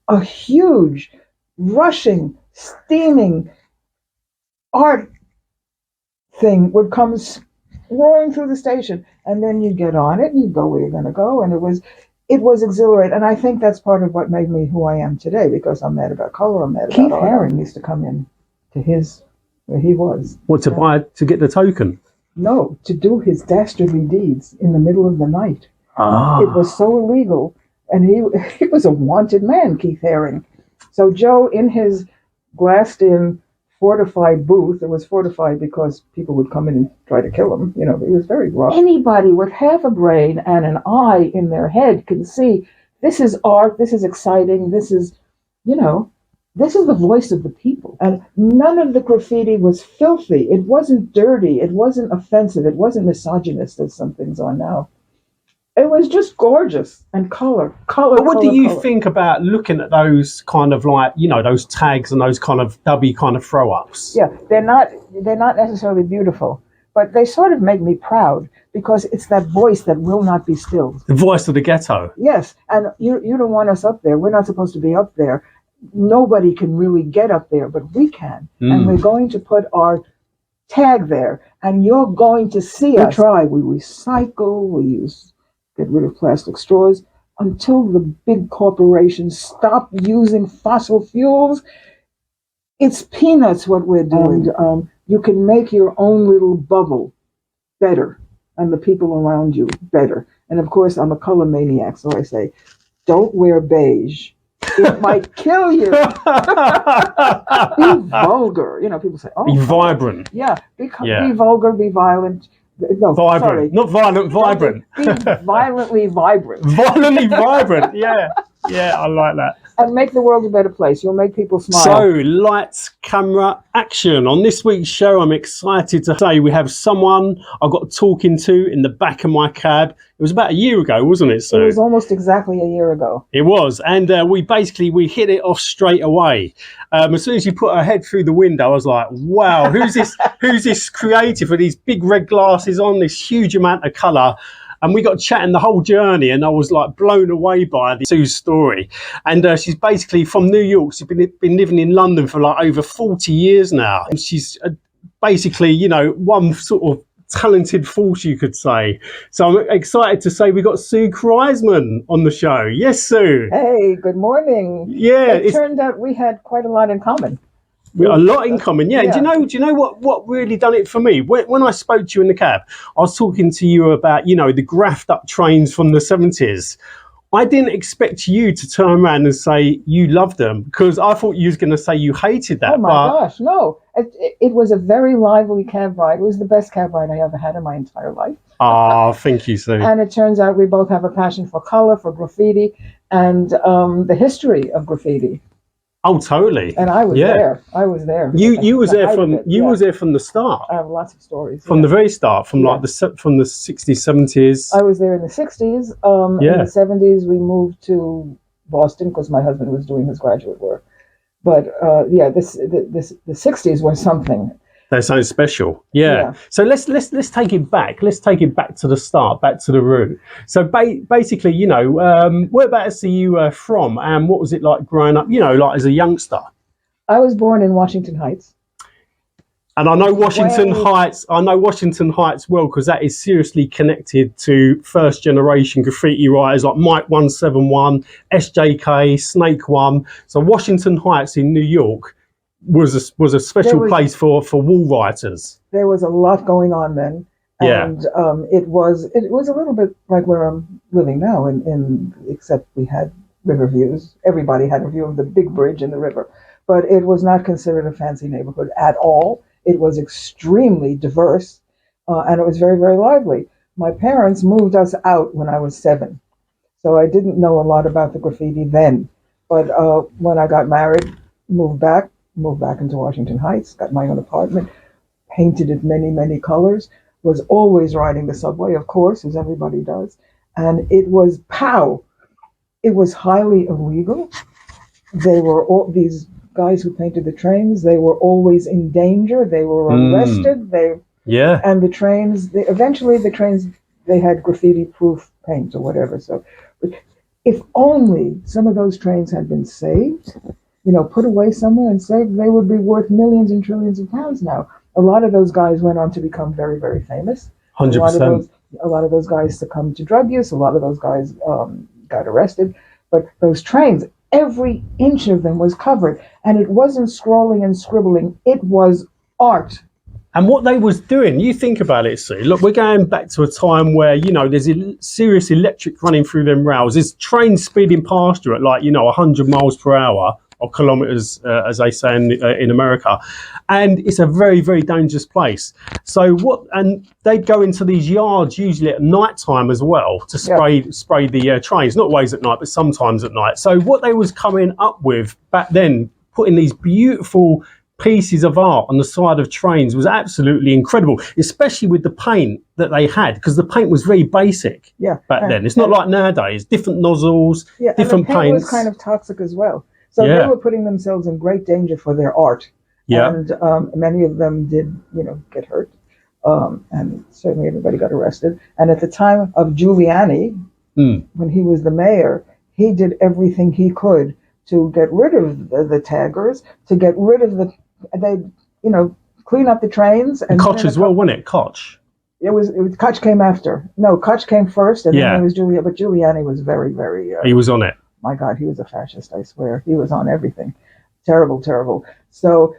a huge, rushing, steaming art thing would come roaring through the station, and then you get on it and you go where you're going to go, and it was exhilarating. And I think that's part of what made me who I am today, because I'm mad about color, I'm mad about Keith Haring used to come in to where he was. What, to get the token? No, to do his dastardly deeds in the middle of the night. Ah. It was so illegal, and he was a wanted man, Keith Haring. So Joe, in his glassed-in, fortified booth, it was fortified because people would come in and try to kill him. It was very rough. Anybody with half a brain and an eye in their head can see this is art, this is exciting, this is the voice of the people. And none of the graffiti was filthy. It wasn't dirty. It wasn't offensive. It wasn't misogynist, as some things are now. It was just gorgeous and color. But what do you think about looking at those kind of those tags and those kind of dubby kind of throw-ups? Yeah, they're not necessarily beautiful, but they sort of make me proud, because it's that voice that will not be stilled. The voice of the ghetto. Yes, and you don't want us up there. We're not supposed to be up there. Nobody can really get up there, but we can. And we're going to put our tag there, and you're going to see us. We recycle, we get rid of plastic straws until the big corporations stop using fossil fuels. It's peanuts what we're doing. You can make your own little bubble better, and the people around you better. And of course, I'm a color maniac, so I say, don't wear beige. It might kill you. Be vulgar. People say, oh. Be vibrant. Yeah. Be vulgar, be violent. No, vibrant. Sorry. Not violent, vibrant. Be violently vibrant. Violently vibrant, yeah. Yeah, I like that. And make the world a better place. You'll make people smile. So, lights, camera, action. On this week's show, I'm excited to say we have someone I got talking to in the back of my cab. It was about a year ago, wasn't it, Sue? It was almost exactly a year ago. It was. And we hit it off straight away. As soon as you put her head through the window, I was like, wow, who's this creative with these big red glasses on, this huge amount of colour? And we got chatting the whole journey, and I was like blown away by Sue's story. And she's basically from New York. She's been living in London for like over 40 years now. And she's basically, one sort of talented force, you could say. So I'm excited to say we got Sue Kreisman on the show. Yes, Sue. Hey, good morning. Yeah. It turned out we had quite a lot in common. A lot in common, yeah. Do you know what really done it for me? When I spoke to you in the cab, I was talking to you about, the graphed up trains from the 70s. I didn't expect you to turn around and say you loved them, because I thought you was going to say you hated that. Oh my gosh, no. It was a very lively cab ride. It was the best cab ride I ever had in my entire life. Oh, thank you, Sue. And it turns out we both have a passion for color, for graffiti, and the history of graffiti. Oh, totally. And I was there. I was there. You was there from the start. I have lots of stories. From the very start, from the 60s, 70s. I was there in the 60s. In the 70s, we moved to Boston because my husband was doing his graduate work. But the 60s were something. That's something special. Yeah. So let's take it back. Let's take it back to the start, back to the root. So basically, whereabouts are you from, and what was it like growing up, like as a youngster? I was born in Washington Heights. And I know Washington Heights well, because that is seriously connected to first generation graffiti writers like Mike 171, SJK, Snake One. So Washington Heights in New York was a special place for wall writers. There was a lot going on then, and it was a little bit like where I'm living now, except we had river views. Everybody had a view of the big bridge in the river, but it was not considered a fancy neighborhood at all. It was extremely diverse, and it was very, very lively. My parents moved us out when I was 7, so I didn't know a lot about the graffiti then. But when I got married, moved back into Washington Heights, got my own apartment, painted it many, many colors, was always riding the subway, of course, as everybody does. And it was pow. It was highly illegal. They were all these guys who painted the trains, they were always in danger. They were arrested. And the trains, eventually the trains, they had graffiti-proof paint or whatever. So If only some of those trains had been saved, put away somewhere and saved, they would be worth millions and trillions of pounds now. A lot of those guys went on to become very, very famous. A lot of 100%. those, a lot of those guys succumbed to drug use. A lot of those guys got arrested. But those trains, every inch of them was covered, and it wasn't scrolling and scribbling. It was art. And what they was doing, you think about it, Sue. Look, we're going back to a time where, there's serious electric running through them rails. There's trains speeding past you at 100 miles per hour, or kilometers, as they say in America. And it's a very, very dangerous place. So and they'd go into these yards usually at night time as well to spray the trains, not always at night, but sometimes at night. So what they was coming up with back then, putting these beautiful pieces of art on the side of trains, was absolutely incredible, especially with the paint that they had, because the paint was very basic back then. It's not like nowadays, different nozzles, different and the paint paints. was kind of toxic as well. So they were putting themselves in great danger for their art. And many of them did, get hurt. And certainly everybody got arrested. And at the time of Giuliani, when he was the mayor, he did everything he could to get rid of the taggers, to get rid of clean up the trains. And Koch as well, wasn't it? Koch. It was Koch came after. No, Koch came first, and then there was Giuliani. But Giuliani was very, very. He was on it. My God, he was a fascist, I swear. He was on everything. Terrible, terrible. So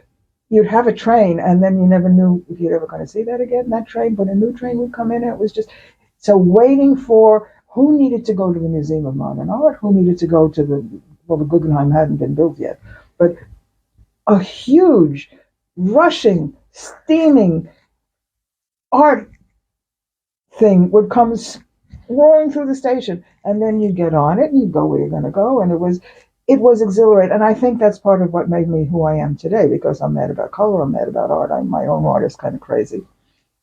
you'd have a train, and then you never knew if you'd ever going to see that again, that train. But a new train would come in, and it was just so waiting for who needed to go to the Museum of Modern Art, who needed to go to the Guggenheim hadn't been built yet, but a huge, rushing, steaming art thing would come roaring through the station, and then you'd get on it and you'd go where you're going to go, and it was exhilarating. And I think that's part of what made me who I am today, because I'm mad about color, I'm mad about art, I'm my own artist, kind of crazy.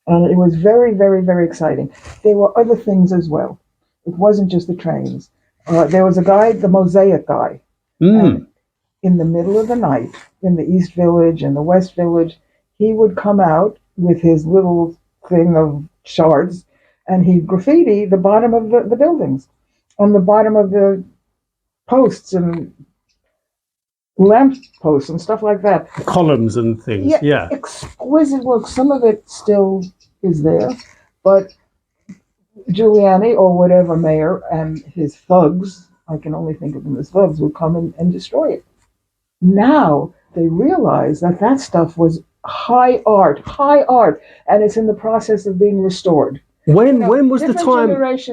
And it was very, very, very exciting. There were other things as well. It wasn't just the trains. There was a guy, the mosaic guy, and in the middle of the night, in the East Village and the West Village, he would come out with his little thing of shards, and he'd graffiti the bottom of the buildings, on the bottom of the posts and lamp posts and stuff like that. Columns and things, Exquisite work. Some of it still is there, but Giuliani or whatever mayor and his thugs, I can only think of them as thugs, would come and destroy it. Now they realize that stuff was high art, and it's in the process of being restored. When was the time?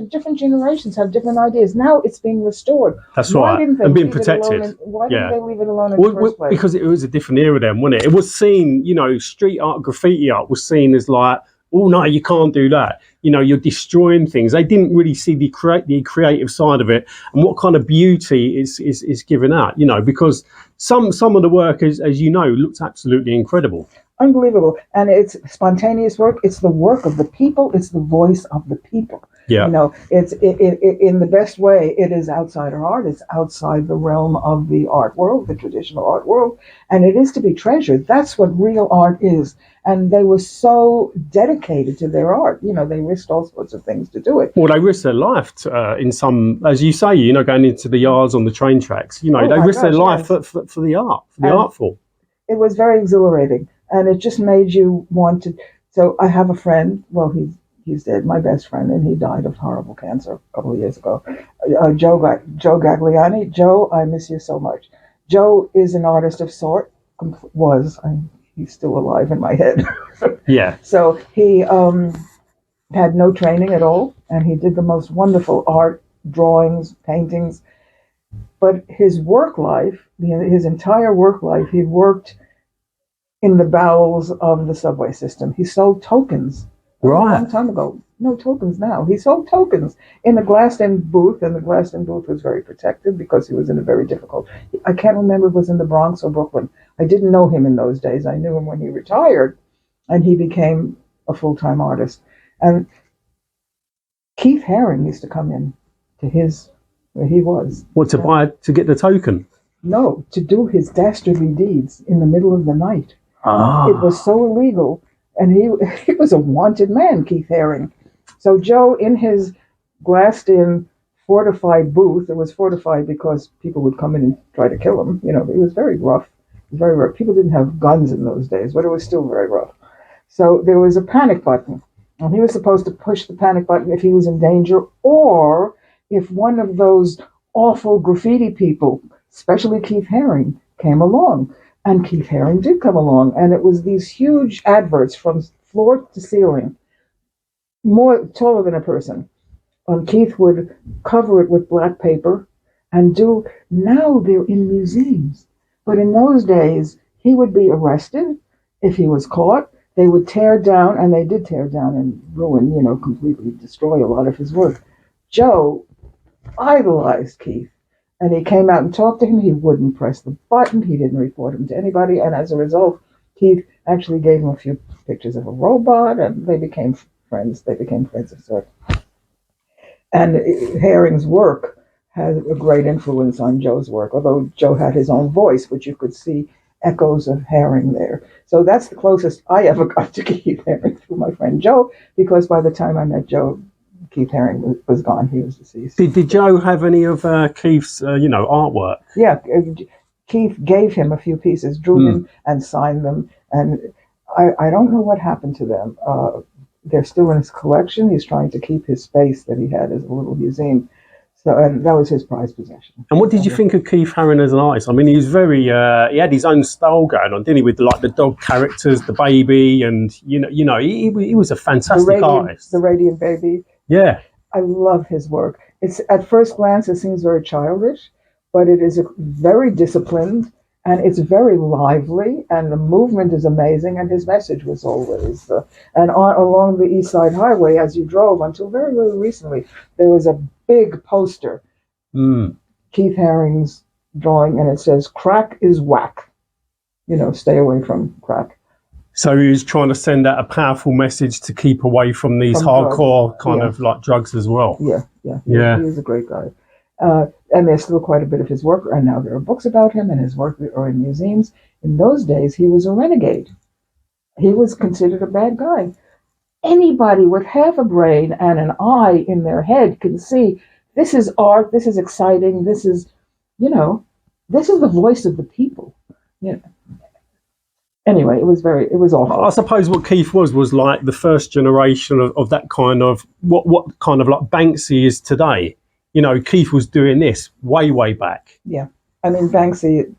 Different generations have different ideas. Now it's being restored. That's right, and being protected. Why didn't they leave it alone in the first place? Because it was a different era then, wasn't it? It was seen, street art, graffiti art was seen as like, oh no, you can't do that. You're destroying things. They didn't really see the creative side of it and what kind of beauty is given out. Because some of the work, as looked absolutely incredible. Unbelievable. And it's spontaneous work. It's the work of the people. It's the voice of the people. Yeah. It's in the best way. It is outside of art. It's outside the realm of the art world, the traditional art world, and it is to be treasured. That's what real art is. And they were so dedicated to their art. They risked all sorts of things to do it. Well, they risked their life in some, as you say, going into the yards on the train tracks. They risked their life for the art, for the art form. It was very exhilarating, and it just made you want to. So I have a friend. Well, he's dead, my best friend, and he died of horrible cancer a couple of years ago. Joe Gagliani. Joe, I miss you so much. Joe is an artist of sort. He's still alive in my head. Yeah. So he had no training at all, and he did the most wonderful art, drawings, paintings. But his work life, his entire work life, he worked in the bowels of the subway system. He sold tokens. Right. A long time ago. No tokens now. He sold tokens in a glassed-in booth, and the glassed-in booth was very protected because he was in a very difficult. I can't remember if it was in the Bronx or Brooklyn. I didn't know him in those days. I knew him when he retired, and he became a full-time artist. And Keith Haring used to come in to where he was. What, to get the token? No, to do his dastardly deeds in the middle of the night. Ah. It was so illegal. And he was a wanted man, Keith Haring. So Joe, in his glassed-in fortified booth. It was fortified because people would come in and try to kill him. It was very rough, very rough. People didn't have guns in those days, but it was still very rough. So there was a panic button, and he was supposed to push the panic button if he was in danger, or if one of those awful graffiti people, especially Keith Haring, came along. And Keith Haring did come along, and it was these huge adverts from floor to ceiling, more taller than a person. Keith would cover it with black paper and now they're in museums. But in those days, he would be arrested if he was caught. They would tear down, and they did tear down and ruin, completely destroy a lot of his work. Joe idolized Keith, and he came out and talked to him. He wouldn't press the button. He didn't report him to anybody. And as a result, Keith actually gave him a few pictures of a robot, and they became friends. They became friends of sorts. And Haring's work had a great influence on Joe's work, although Joe had his own voice, which you could see echoes of Haring there. So that's the closest I ever got to Keith Haring through my friend Joe, because by the time I met Joe, Keith Haring was gone. He was deceased. Did Joe have any of Keith's, artwork? Yeah, Keith gave him a few pieces, drew them and signed them, and I don't know what happened to them. They're still in his collection. He's trying to keep his space that he had as a little museum. So, and that was his prized possession. And what did you think of Keith Haring as an artist? I mean, he was very, he had his own style going on, didn't he? With the dog characters, the baby, and he was a fantastic artist. The Radiant Baby. Yeah, I love his work. It's at first glance it seems very childish, but it is very disciplined, and it's very lively, and the movement is amazing, and his message was always along the East Side Highway as you drove until very, very recently, there was a big poster, Keith Haring's drawing, and it says, "Crack is whack." Stay away from crack. So he was trying to send out a powerful message to keep away from these hardcore kind of like drugs as well. Yeah. He was a great guy. And there's still quite a bit of his work, and now there are books about him, and his work are in museums. In those days, he was a renegade. He was considered a bad guy. Anybody with half a brain and an eye in their head can see this is art, this is exciting, this is the voice of the people. Anyway, it was awful. I suppose what Keith was like the first generation of that kind of what kind of like Banksy is today. Keith was doing this way back. Yeah. I mean, Banksy,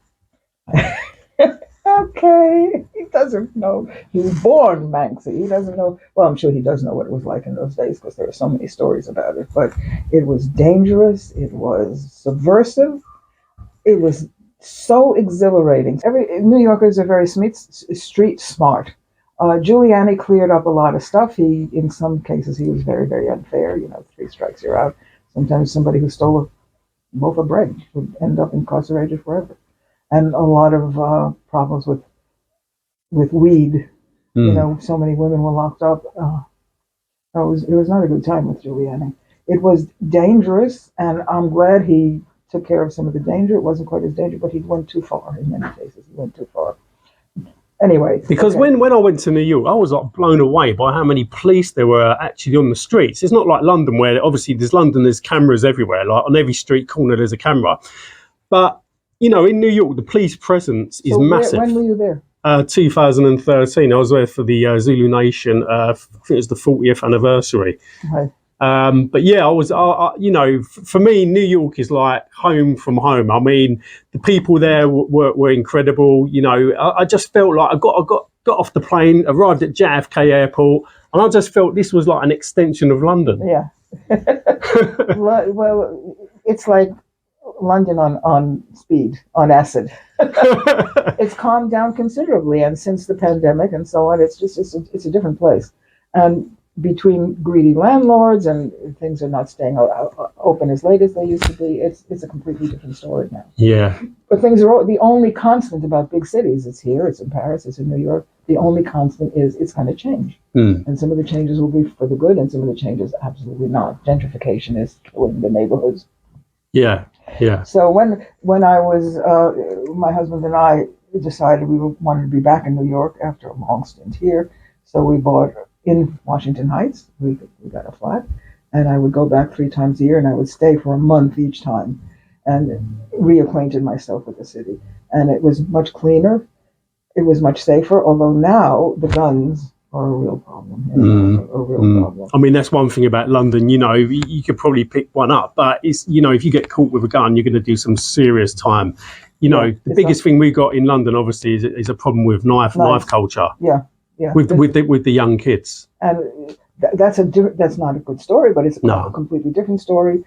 okay, he doesn't know. He was born Banksy. He doesn't know. Well, I'm sure he does know what it was like in those days because there are so many stories about it. But it was dangerous. It was subversive. It was so exhilarating. New Yorkers are very street smart. Giuliani cleared up a lot of stuff. In some cases, he was very, very unfair. 3 strikes, you're out. Sometimes somebody who stole a loaf of bread would end up incarcerated forever. And a lot of problems with weed. So many women were locked up. It was not a good time with Giuliani. It was dangerous, and I'm glad he took care of some of the danger. It wasn't quite as dangerous, but he went too far in many cases. He went too far. Anyway. Because when I went to New York, I was like blown away by how many police there were actually on the streets. It's not like London where obviously there's cameras everywhere. Like on every street corner there's a camera. But, in New York, the police presence is massive. When were you there? 2013. I was there for the Zulu Nation. I think it was the 40th anniversary. Right. But yeah, I was, for me, New York is like home from home. I mean, the people there were incredible. I just felt like I got off the plane, arrived at JFK Airport, and I just felt this was like an extension of London. Yeah. Well, it's like London on speed, on acid. It's calmed down considerably, and since the pandemic and so on, it's a different place. And between greedy landlords and things are not staying open as late as they used to be, it's a completely different story now. Yeah. But things are the only constant about big cities. It's here, it's in Paris, it's in New York. The only constant is it's going to change. And some of the changes will be for the good, and some of the changes absolutely not. Gentrification is killing the neighborhoods. Yeah. So when I was, my husband and I decided we wanted to be back in New York after a long stint here. So we bought in Washington Heights. We got a flat, and I would go back 3 times a year, and I would stay for a month each time, and reacquainted myself with the city. And it was much cleaner. It was much safer. Although now the guns are a real problem. A real problem. I mean, that's one thing about London. You could probably pick one up, but it's if you get caught with a gun, you're going to do some serious time. The biggest thing we got in London, obviously, is a problem with knife culture. Yeah. With the young kids. And that's not a good story, but it's a completely different story.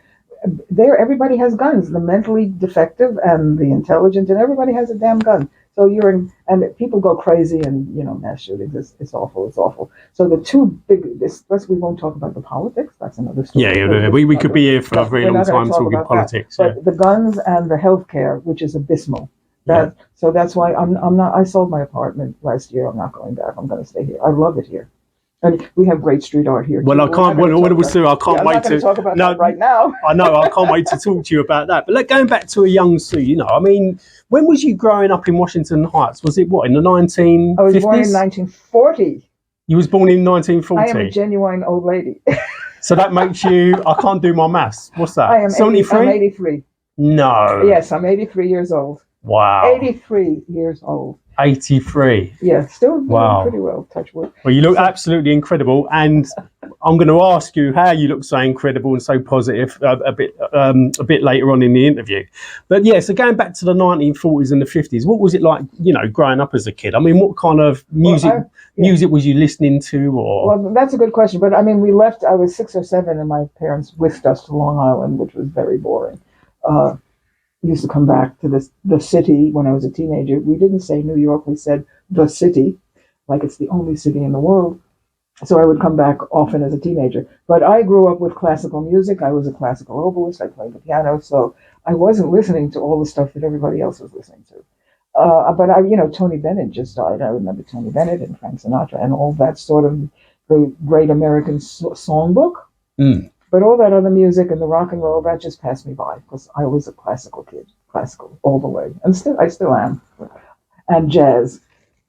There, everybody has guns. The mentally defective and the intelligent, and everybody has a damn gun. So and people go crazy, and mass shootings. It's awful. It's awful. So the two big. We won't talk about the politics. That's another story. Yeah. We could be here for a very long time talking politics. But the guns and the healthcare, which is abysmal. So that's why I'm not. I sold my apartment last year. I'm not going back. I'm going to stay here. I love it here. And we have great street art here. Well, I can't. Sue, I can't wait to talk about that right now. I know. I can't wait to talk to you about that. But going back to a young Sue, I mean, when was you growing up in Washington Heights? Was it in the 1950s? I was born in 1940. You was born in 1940. I am a genuine old lady. So that makes you. I can't do my maths. What's that? I am 73. I'm 83. No. Yes, I'm 83 years old. Wow. 83 years old. 83. Yeah, still doing pretty well, touch wood. Well, you look absolutely incredible, and I'm going to ask you how you look so incredible and so positive a bit later on in the interview. But so going back to the 1940s and the 50s, what was it like, growing up as a kid? I mean, what kind of music was you listening to? Well, that's a good question. But I mean, we left. I was 6 or 7, and my parents whisked us to Long Island, which was very boring. Used to come back to the city when I was a teenager. We didn't say New York, we said the city, like it's the only city in the world. So I would come back often as a teenager. But I grew up with classical music. I was a classical oboist. I played the piano, so I wasn't listening to all the stuff that everybody else was listening to. But Tony Bennett just died. I remember Tony Bennett and Frank Sinatra and all that sort of the great American songbook. But all that other music and the rock and roll, that just passed me by because I was a classical kid, classical all the way. And I still am. And jazz,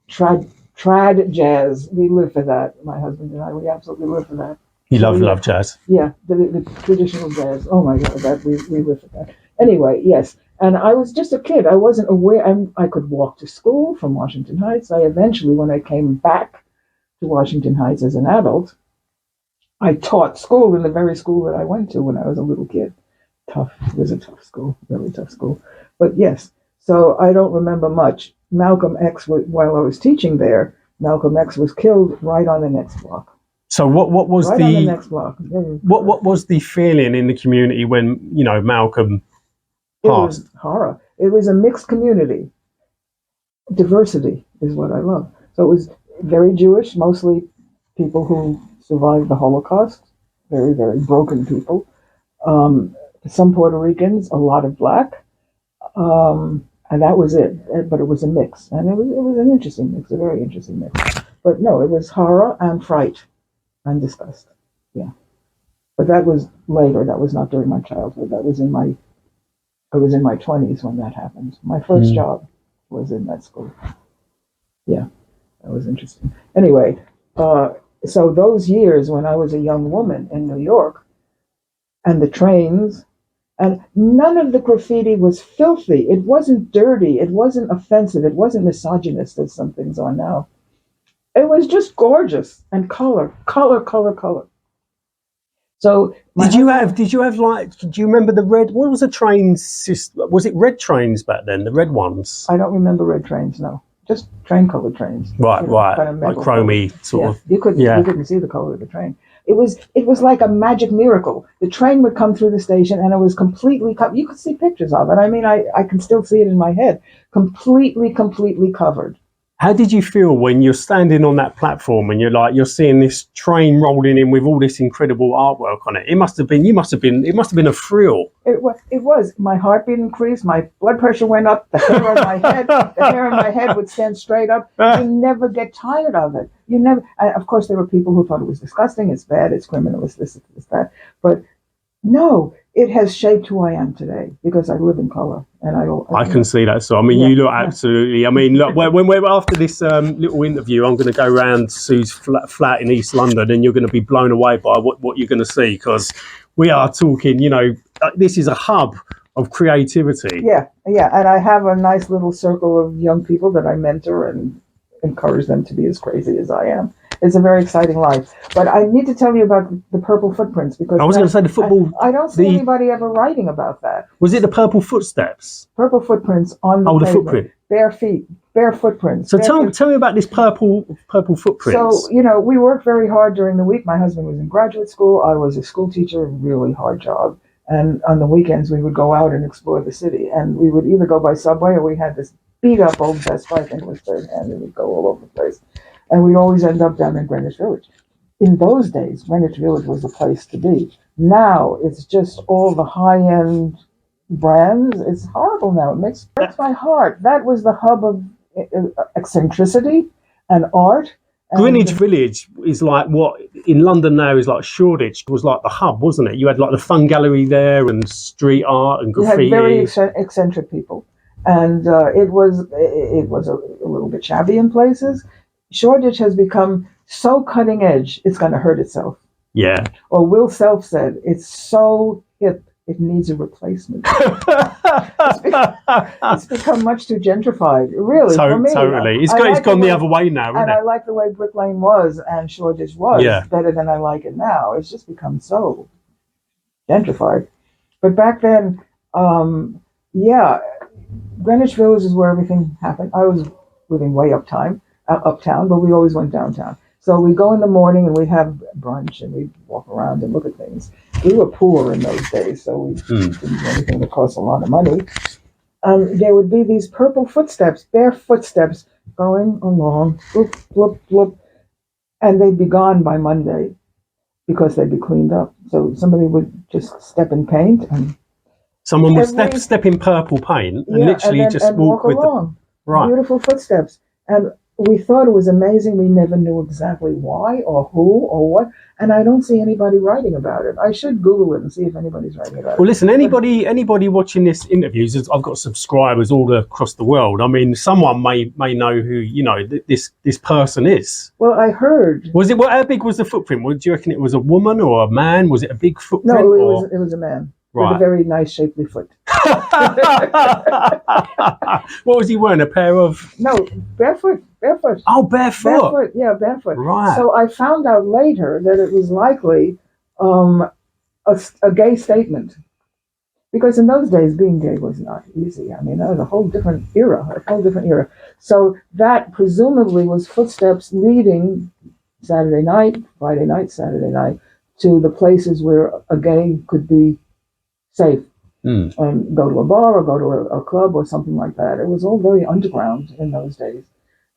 trad jazz. We live for that. My husband and I, we absolutely live for that. You love jazz? Yeah, the traditional jazz. Oh my God, we live for that. Anyway, yes. And I was just a kid. I wasn't aware. I could walk to school from Washington Heights. I eventually, when I came back to Washington Heights as an adult, I taught school in the very school that I went to when I was a little kid. Tough. It was a tough school, really tough school. But yes, so I don't remember much. Malcolm X, while I was teaching there, Malcolm X was killed right on the next block. So what was on the next block? What was the feeling in the community when Malcolm passed? It was horror. It was a mixed community. Diversity is what I love. So it was very Jewish, mostly people who survived the Holocaust, very, very broken people. Some Puerto Ricans, a lot of Black, and that was it. But it was a mix, and it was an interesting mix, a very interesting mix. But no, it was horror and fright and disgust. Yeah, but that was later. That was not during my childhood. I was in my 20s when that happened. My first job was in that school. Yeah, that was interesting. Anyway. So those years when I was a young woman in New York, and the trains, and none of the graffiti was filthy. It wasn't dirty. It wasn't offensive. It wasn't misogynist as some things are now. It was just gorgeous and color. So did you have do you remember the red? What was the train system? Was it red trains back then? The red ones? I don't remember red trains. No. Just train-colored trains. Right. Kind of like chromy sort of. You couldn't see the color of the train. It was like a magic miracle. The train would come through the station, and it was completely covered. You could see pictures of it. I mean, I can still see it in my head. Completely covered. How did you feel when you're standing on that platform and you're seeing this train rolling in with all this incredible artwork on it? It must have been a thrill. It was. My heartbeat increased. My blood pressure went up. The hair on my head would stand straight up. You never get tired of it. You never. Of course, there were people who thought it was disgusting. It's bad. It's criminal. It's this. It's that. But no, it has shaped who I am today because I live in color, and I can see that. So I mean, you look absolutely. I mean, look, when we're after this little interview, I'm going to go round Sue's flat in East London, and you're going to be blown away by what you're going to see, because we are talking. This is a hub of creativity. Yeah, and I have a nice little circle of young people that I mentor and encourage them to be as crazy as I am. It's a very exciting life. But I need to tell you about the purple footprints, because I was going to say the football. I don't see anybody ever writing about that. Was it the purple footsteps? Purple footprints on the pavement. Footprint. Bare feet, bare footprints. So tell me about this purple footprints. So, we worked very hard during the week. My husband was in graduate school. I was a school teacher, really hard job. And on the weekends, we would go out and explore the city. And we would either go by subway, or we had this beat-up old Vespa, I think it was third hand, and we'd go all over the place. And we'd always end up down in Greenwich Village. In those days, Greenwich Village was the place to be. Now, it's just all the high-end brands. It's horrible now. It breaks my heart. That was the hub of eccentricity and art. Greenwich Village is like what in London now is like Shoreditch was like the hub, wasn't it? You had like the fun gallery there and street art and graffiti. You had very eccentric people, and it was a little bit shabby in places. Shoreditch has become so cutting edge, it's going to hurt itself. Yeah. Or Will Self said, it's so hip, it needs a replacement. It's become much too gentrified, really. For me, totally. It's gone the other way now, isn't it? I like the way Brick Lane was and Shoreditch was better than I like it now. It's just become so gentrified. But back then, Greenwich Village is where everything happened. I was living way uptown, but we always went downtown. So we go in the morning and we have brunch and we walk around and look at things. We were poor in those days, so we didn't do anything that cost a lot of money. There would be these purple footsteps, bare footsteps, going along, bloop, bloop, bloop, and they'd be gone by Monday because they'd be cleaned up. So somebody would just step in paint, and someone would step in purple paint and literally just walk with along. Beautiful footsteps. And we thought it was amazing. We never knew exactly why or who or what. And I don't see anybody writing about it. I should Google it and see if anybody's writing about it. Well, listen, anybody watching this interviews, I've got subscribers all across the world. I mean, someone may know who, this person is. Well, I heard. How big was the footprint? Do you reckon it was a woman or a man? Was it a big footprint? No, it was a man. Right. With a very nice shapely foot. What was he wearing? A pair of? No, barefoot. Oh, barefoot. Barefoot. Right. So I found out later that it was likely a gay statement, because in those days being gay was not easy. I mean, that was a whole different era. So that presumably was footsteps leading Saturday night, Friday night, Saturday night to the places where a gay could be safe. And go to a bar or go to a club or something like that. It was all very underground in those days.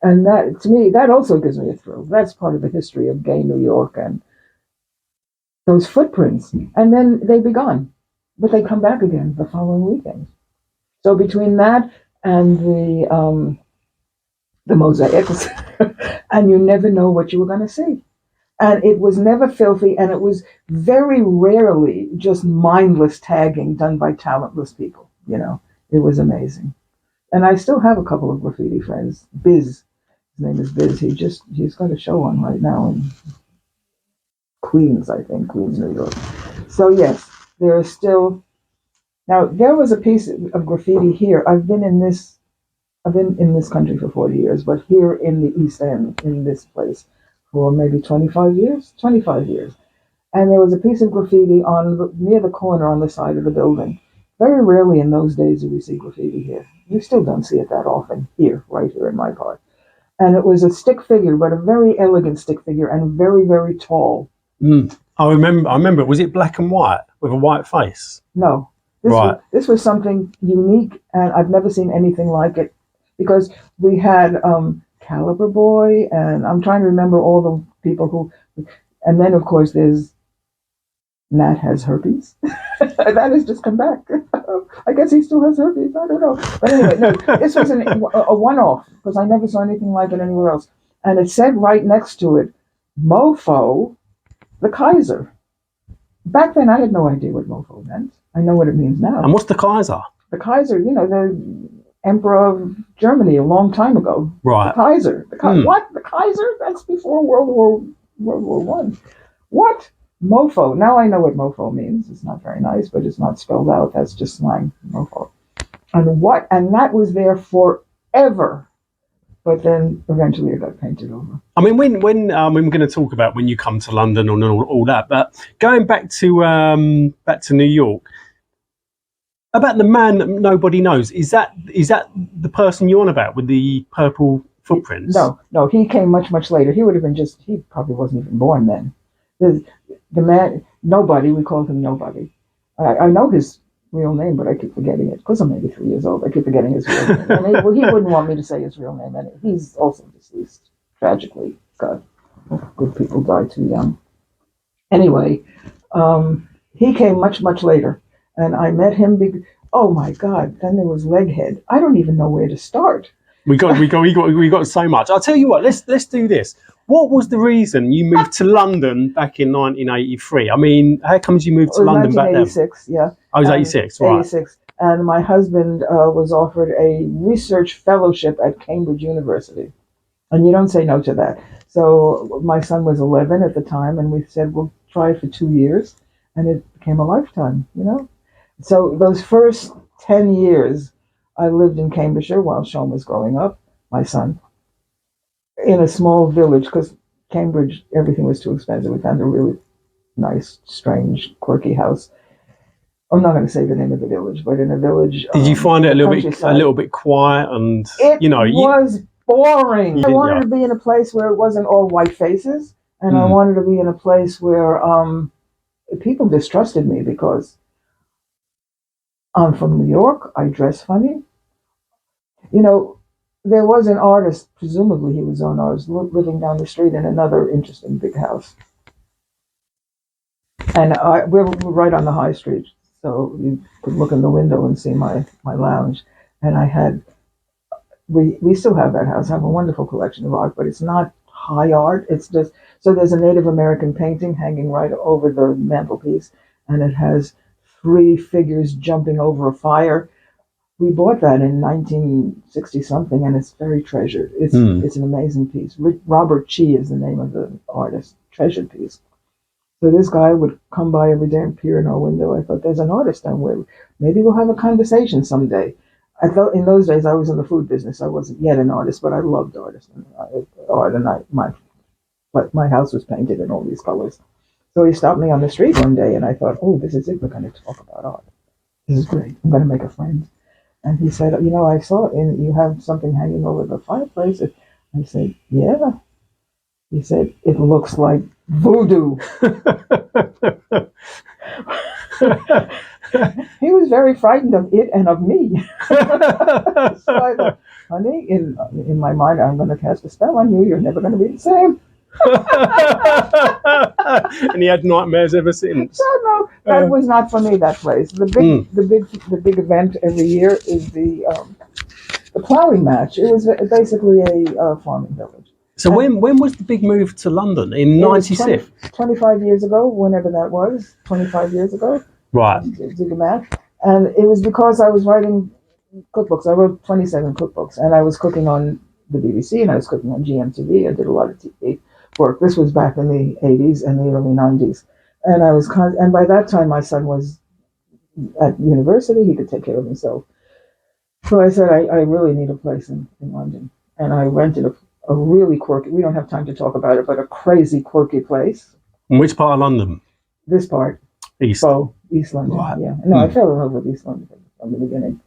And that, to me, that also gives me a thrill. That's part of the history of gay New York and those footprints. And then they'd be gone, but they come back again the following weekend. So between that and the mosaics, and you never know what you were going to see. And it was never filthy, and it was very rarely just mindless tagging done by talentless people. It was amazing. And I still have a couple of graffiti friends. Biz, his name is Biz. He's got a show on right now in Queens, New York. So yes, there is still. Now there was a piece of graffiti here. I've been in this country for 40 years, but here in the East End, in this place, for maybe 25 years. And there was a piece of graffiti near the corner on the side of the building. Very rarely in those days do we see graffiti here. You still don't see it that often right here in my part. And it was a stick figure, but a very elegant stick figure and very, very tall. I remember. Was it black and white with a white face? No. This was something unique, and I've never seen anything like it, because we had Caliber Boy, and I'm trying to remember all the people who, and then of course there's Nat has herpes. That has just come back. I guess he still has herpes. I don't know. But anyway, no, this was a one-off, because I never saw anything like it anywhere else. And it said right next to it, Mofo, the Kaiser. Back then, I had no idea what Mofo meant. I know what it means now. And what's the Kaiser? The Kaiser, the Emperor of Germany a long time ago. Right. The Kaiser. What? The Kaiser? That's before World War One. What? Mofo. Now I know what mofo means. It's not very nice, but it's not spelled out. That's just slang. Mofo. And what? And that was there forever. But then eventually it got painted over. I mean, when we're going to talk about when you come to London and all that, but going back to New York, about the man that nobody knows, is that the person you're on about with the purple footprints? No, he came much later. He would have been he probably wasn't even born then. The man, nobody, we called him Nobody. I know his real name, but I keep forgetting it because I'm 83 years old. I keep forgetting his real name. And he wouldn't want me to say his real name. And he's also deceased, tragically. God, good people die too young. Anyway, he came much later. And I met him. Oh my God! Then there was Leghead. I don't even know where to start. We got so much. I'll tell you what. Let's do this. What was the reason you moved to London back in 1983? I mean, how comes you moved to London back then? 1986. Yeah. I was 86. Right. 86. And my husband was offered a research fellowship at Cambridge University, and you don't say no to that. So my son was 11 at the time, and we said we'll try it for 2 years, and it became a lifetime. So those first 10 years, I lived in Cambridgeshire while Sean was growing up, my son, in a small village, because Cambridge, everything was too expensive. We found a really nice, strange, quirky house. I'm not going to say the name of the village, but in a village. Did you find it a little bit quiet and was boring. I wanted to be in a place where it wasn't all white faces, and I wanted to be in a place where people distrusted me because I'm from New York. I dress funny. There was an artist, presumably he was an artist, living down the street in another interesting big house. And we're right on the high street, so you could look in the window and see my lounge. And we still have that house. I have a wonderful collection of art, but it's not high art. It's just, so there's a Native American painting hanging right over the mantelpiece, and it has 3 figures jumping over a fire. We bought that in 1960 something, and it's very treasured. It's an amazing piece. Robert Chi is the name of the artist. Treasured piece. So this guy would come by every day and peer in our window. I thought, there's an artist down there. Maybe we'll have a conversation someday. I thought in those days I was in the food business. I wasn't yet an artist, but I loved art, and my house was painted in all these colors. So he stopped me on the street one day, and I thought, oh, this is it. We're going to talk about art. This is great. I'm going to make a friend. And he said, I saw it, and you have something hanging over the fireplace. I said, yeah. He said, it looks like voodoo. He was very frightened of it and of me. So I thought, honey, in my mind, I'm going to cast a spell on you. You're never going to be the same. And he had nightmares ever since. No, that was not for me. That place. The big event every year is the plowing match. It was basically a farming village. So when was the big move to London? In 96? 25 years ago, whenever that was. 25 years ago. Right. Do the math. And it was because I was writing cookbooks. I wrote 27 cookbooks, and I was cooking on the BBC, and I was cooking on GMTV. I did a lot of TV work. This was back in the 80s and the early 90s. And and by that time my son was at university. He could take care of himself. So I said, I really need a place in London. And I rented a really quirky, we don't have time to talk about it, but a crazy quirky place. In which part of London? This part. East London. Right. Yeah. No, I fell in love with East London from the beginning.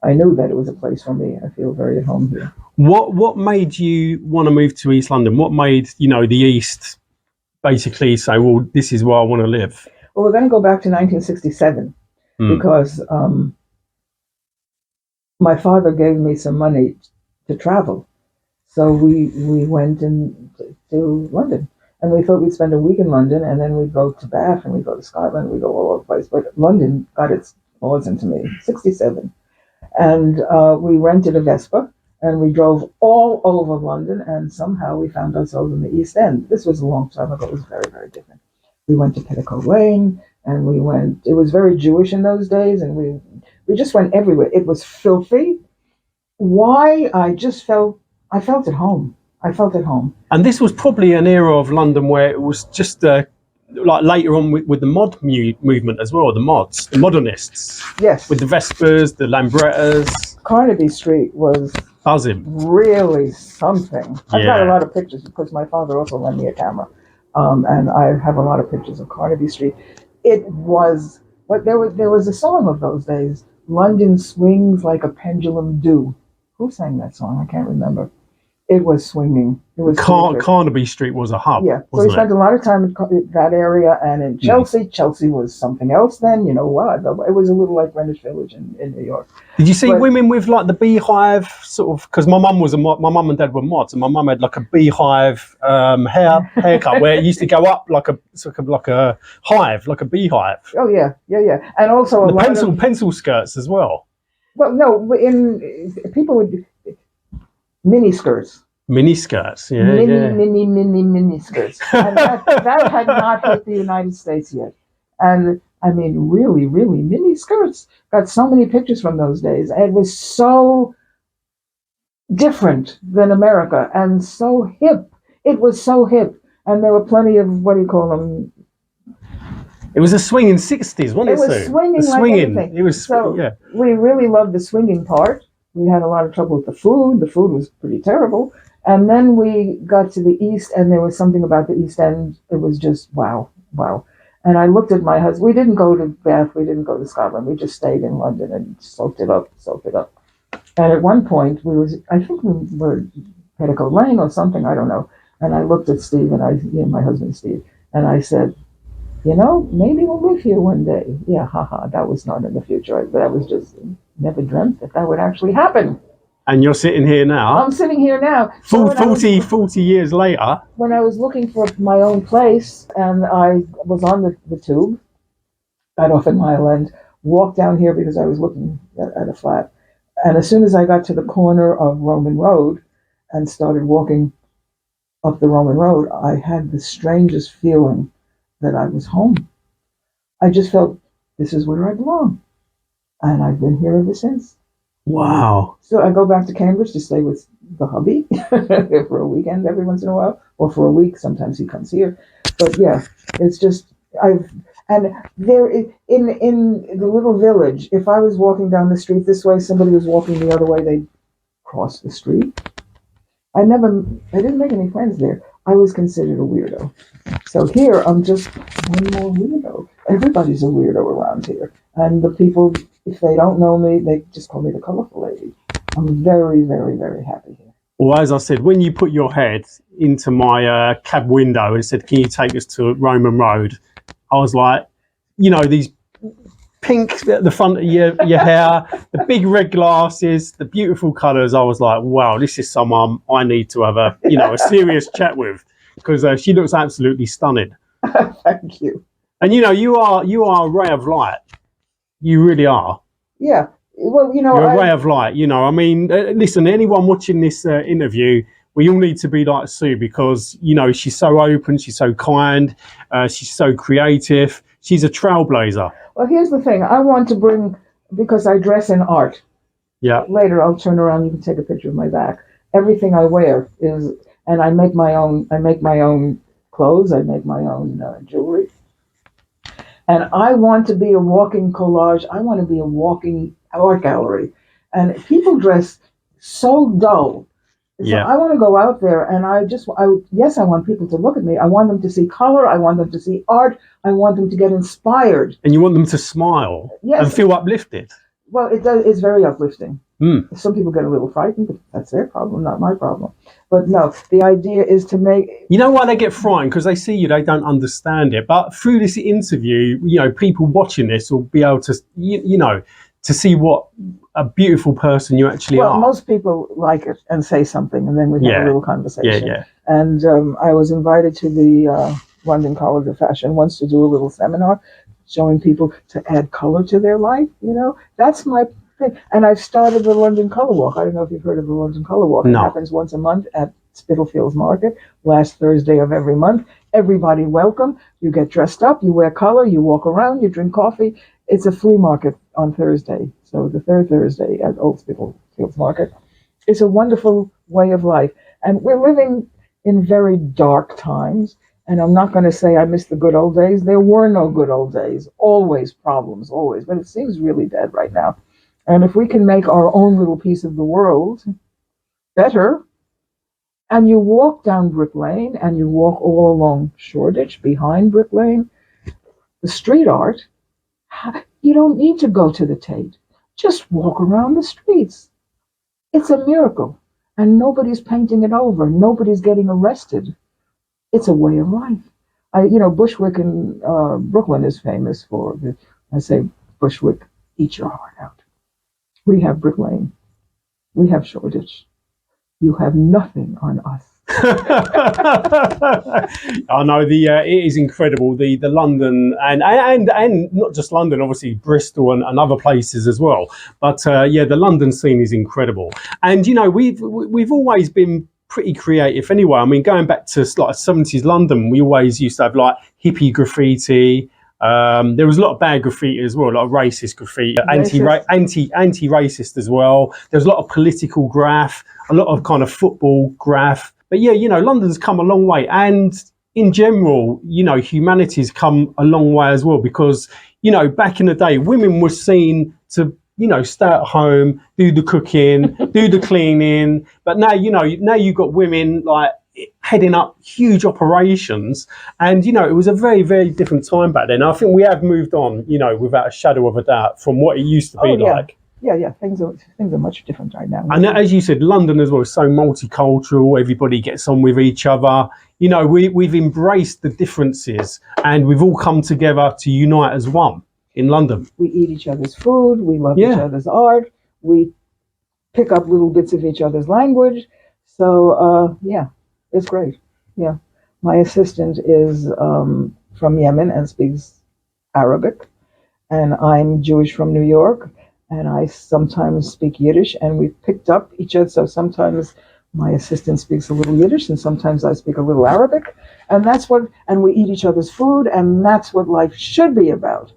I knew that it was a place for me. I feel very at home here. What made you want to move to East London? What made, the East basically say, well, this is where I want to live? Well, we're going to go back to 1967 because my father gave me some money to travel. So we went to London. And we thought we'd spend a week in London, and then we'd go to Bath, and we'd go to Scotland, we'd go all over the place. But London got its claws into me, 67. And we rented a Vespa, and we drove all over London, and somehow we found ourselves in the East End. This was a long time ago. It was very, very different. We went to Petticoat Lane, and we went. It was very Jewish in those days, and we just went everywhere. It was filthy. Why? I felt at home. I felt at home. And this was probably an era of London where it was just like later on with the mod movement as well, the mods, the modernists. Yes. With the Vespers, the Lambrettas. Carnaby Street was buzzing. Really something. I've got a lot of pictures because my father also lent me a camera. And I have a lot of pictures of Carnaby Street. It was, but there was a song of those days, London swings like a pendulum do. Who sang that song? I can't remember. It was swinging. It was Carnaby Street was a hub. Yeah, so we spent a lot of time in that area, and in Chelsea. Chelsea was something else then. You know what? It was a little like Greenwich Village in New York. Did you see women with like the beehive sort of? Because my mum and dad were mods, and my mum had like a beehive haircut where it used to go up like a sort of like a hive, like a beehive. Oh yeah, and also pencil skirts as well. Well, no, people would. Mini skirts. Mini skirts, mini skirts. And that had not hit the United States yet. And I mean, really, really, mini skirts. Got so many pictures from those days. It was so different than America and so hip. It was so hip. And there were plenty of, what do you call them? It was a swinging 60s, wasn't it? It was swinging like anything. It was, we really loved the swinging part. We had a lot of trouble with the food. The food was pretty terrible. And then we got to the East, and there was something about the East End. It was just, wow. And I looked at my husband. We didn't go to Bath. We didn't go to Scotland. We just stayed in London and soaked it up. And at one point, I think we were Petticoat Lane or something, I don't know. And I looked at Steve, and my husband Steve, and I said, maybe we'll live here one day. Yeah, that was not in the future. That was just... Never dreamt that would actually happen. And you're sitting here now. I'm sitting here now. 40 years later. When I was looking for my own place, and I was on the tube, got off at Mile End, walked down here because I was looking at a flat. And as soon as I got to the corner of Roman Road and started walking up the Roman Road, I had the strangest feeling that I was home. I just felt, this is where I belong. And I've been here ever since. Wow. So I go back to Cambridge to stay with the hubby for a weekend every once in a while, or for a week. Sometimes he comes here. But yeah, it's just, and there in the little village, if I was walking down the street this way, somebody was walking the other way, they'd cross the street. I didn't make any friends there. I was considered a weirdo. So here, I'm just one more weirdo. Everybody's a weirdo around here. And the people, if they don't know me, they just call me the colorful lady. I'm very, very, very happy here. Well, as I said, when you put your head into my cab window and said, can you take us to Roman Road? I was like, these pink at the front of your hair, the big red glasses, the beautiful colours. I was like, wow, this is someone I need to have a serious chat with, because she looks absolutely stunning. Thank you. And you are a ray of light. You really are. Yeah. Well, you're a ray of light. I mean, listen, anyone watching this interview, we all need to be like Sue, because she's so open, she's so kind, she's so creative. She's a trailblazer. Well, here's the thing. I want to bring, because I dress in art. Yeah. Later, I'll turn around. You can take a picture of my back. Everything I wear is, and I make my own. I make my own clothes. I make my own jewelry. And I want to be a walking collage. I want to be a walking art gallery. And people dress so dull. So yeah. I want to go out there, and I want people to look at me. I want them to see color. I want them to see art. I want them to get inspired. And you want them to smile and feel uplifted. Well, it's very uplifting. Mm. Some people get a little frightened, but that's their problem, not my problem. But no, the idea is to make... You know why they get frightened? Because they see you, they don't understand it. But through this interview, people watching this will be able to, to see what a beautiful person you actually are. Well, most people like it and say something, and then we have a little conversation. Yeah. And I was invited to the London College of Fashion once to do a little seminar showing people to add color to their life. That's my thing. And I've started the London Color Walk. I don't know if you've heard of the London Color Walk. No. It happens once a month at Spitalfields Market, last Thursday of every month. Everybody welcome. You get dressed up, you wear color, you walk around, you drink coffee. It's a flea market on Thursday, so the third Thursday at Old Spitalfields Market. It's a wonderful way of life. And we're living in very dark times. And I'm not going to say I miss the good old days. There were no good old days. Always problems, always. But it seems really dead right now. And if we can make our own little piece of the world better, and you walk down Brick Lane and you walk all along Shoreditch behind Brick Lane, the street art, you don't need to go to the Tate. Just walk around the streets. It's a miracle. And nobody's painting it over. Nobody's getting arrested. It's a way of life. Bushwick in Brooklyn is famous for, I say, Bushwick, eat your heart out. We have Brick Lane. We have Shoreditch. You have nothing on us. I know it is incredible, the London and not just London, obviously Bristol and other places as well. But the London scene is incredible, and we've always been pretty creative anyway. I mean, going back to like 70s London, we always used to have like hippie graffiti. There was a lot of bad graffiti as well, a lot of racist graffiti, anti-racist as well. There's a lot of political graph, a lot of kind of football graph. But London's come a long way, and in general, humanity's come a long way as well, because back in the day, women were seen to stay at home, do the cooking, do the cleaning. But now you've got women like heading up huge operations, and it was a very, very different time back then. I think we have moved on, without a shadow of a doubt, from what it used to be like. Yeah. Things are much different right now. And as you said, London as well is so multicultural. Everybody gets on with each other. We've embraced the differences, and we've all come together to unite as one in London. We eat each other's food. We love each other's art. We pick up little bits of each other's language. So, it's great. Yeah. My assistant is from Yemen and speaks Arabic, and I'm Jewish from New York, and I sometimes speak Yiddish, and we've picked up each other. So sometimes my assistant speaks a little Yiddish, and sometimes I speak a little Arabic, and we eat each other's food, and that's what life should be about.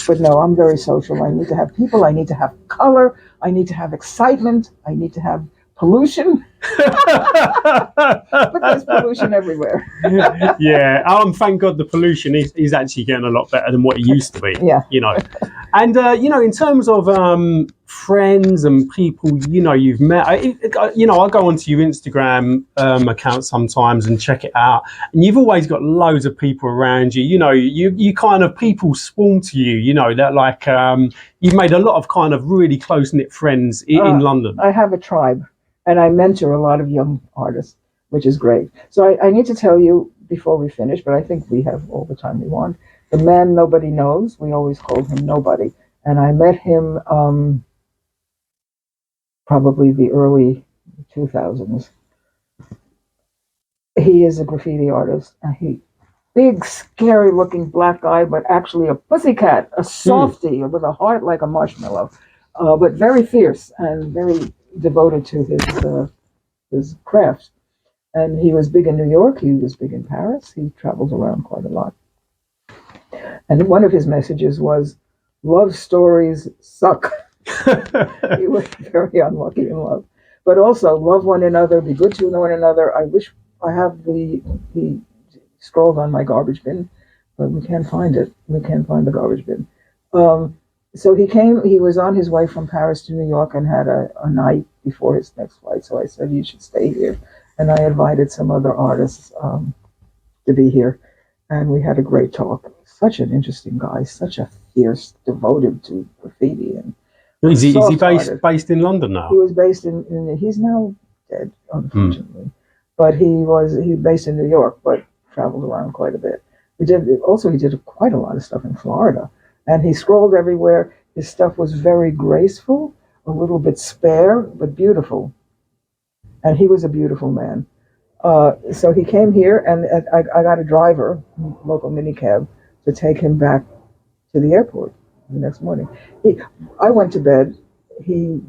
But no, I'm very social. I need to have people. I need to have color. I need to have excitement. I need to have pollution. But there's pollution everywhere. Thank God the pollution is actually getting a lot better than what it used to be. And in terms of friends and people you've met, I go onto your Instagram account sometimes and check it out, and you've always got loads of people around you. You kind of, people swarm to you. That like you've made a lot of kind of really close-knit friends in London. I have a tribe. And I mentor a lot of young artists, which is great. So I need to tell you before we finish, but I think we have all the time we want. The man nobody knows, we always called him Nobody. And I met him probably the early 2000s. He is a graffiti artist. And big, scary-looking black guy, but actually a pussycat, a softie with a heart like a marshmallow, but very fierce and very devoted to his craft. And he was big in New York. He was big in Paris. He traveled around quite a lot. And one of his messages was, love stories suck. He was very unlucky in love. But also, love one another, be good to one another. I wish I have he scrolled on my garbage bin, but we can't find it. We can't find the garbage bin. So he was on his way from Paris to New York and had a night before his next flight. So I said, you should stay here. And I invited some other artists to be here. And we had a great talk. Such an interesting guy, such a fierce, devoted to graffiti. And is he based in London now? He was based he's now dead, unfortunately. But he based in New York, but traveled around quite a bit. He did quite a lot of stuff in Florida. And he scrolled everywhere. His stuff was very graceful, a little bit spare, but beautiful. And he was a beautiful man. So he came here, and I got a driver, local minicab, to take him back to the airport the next morning. I went to bed. He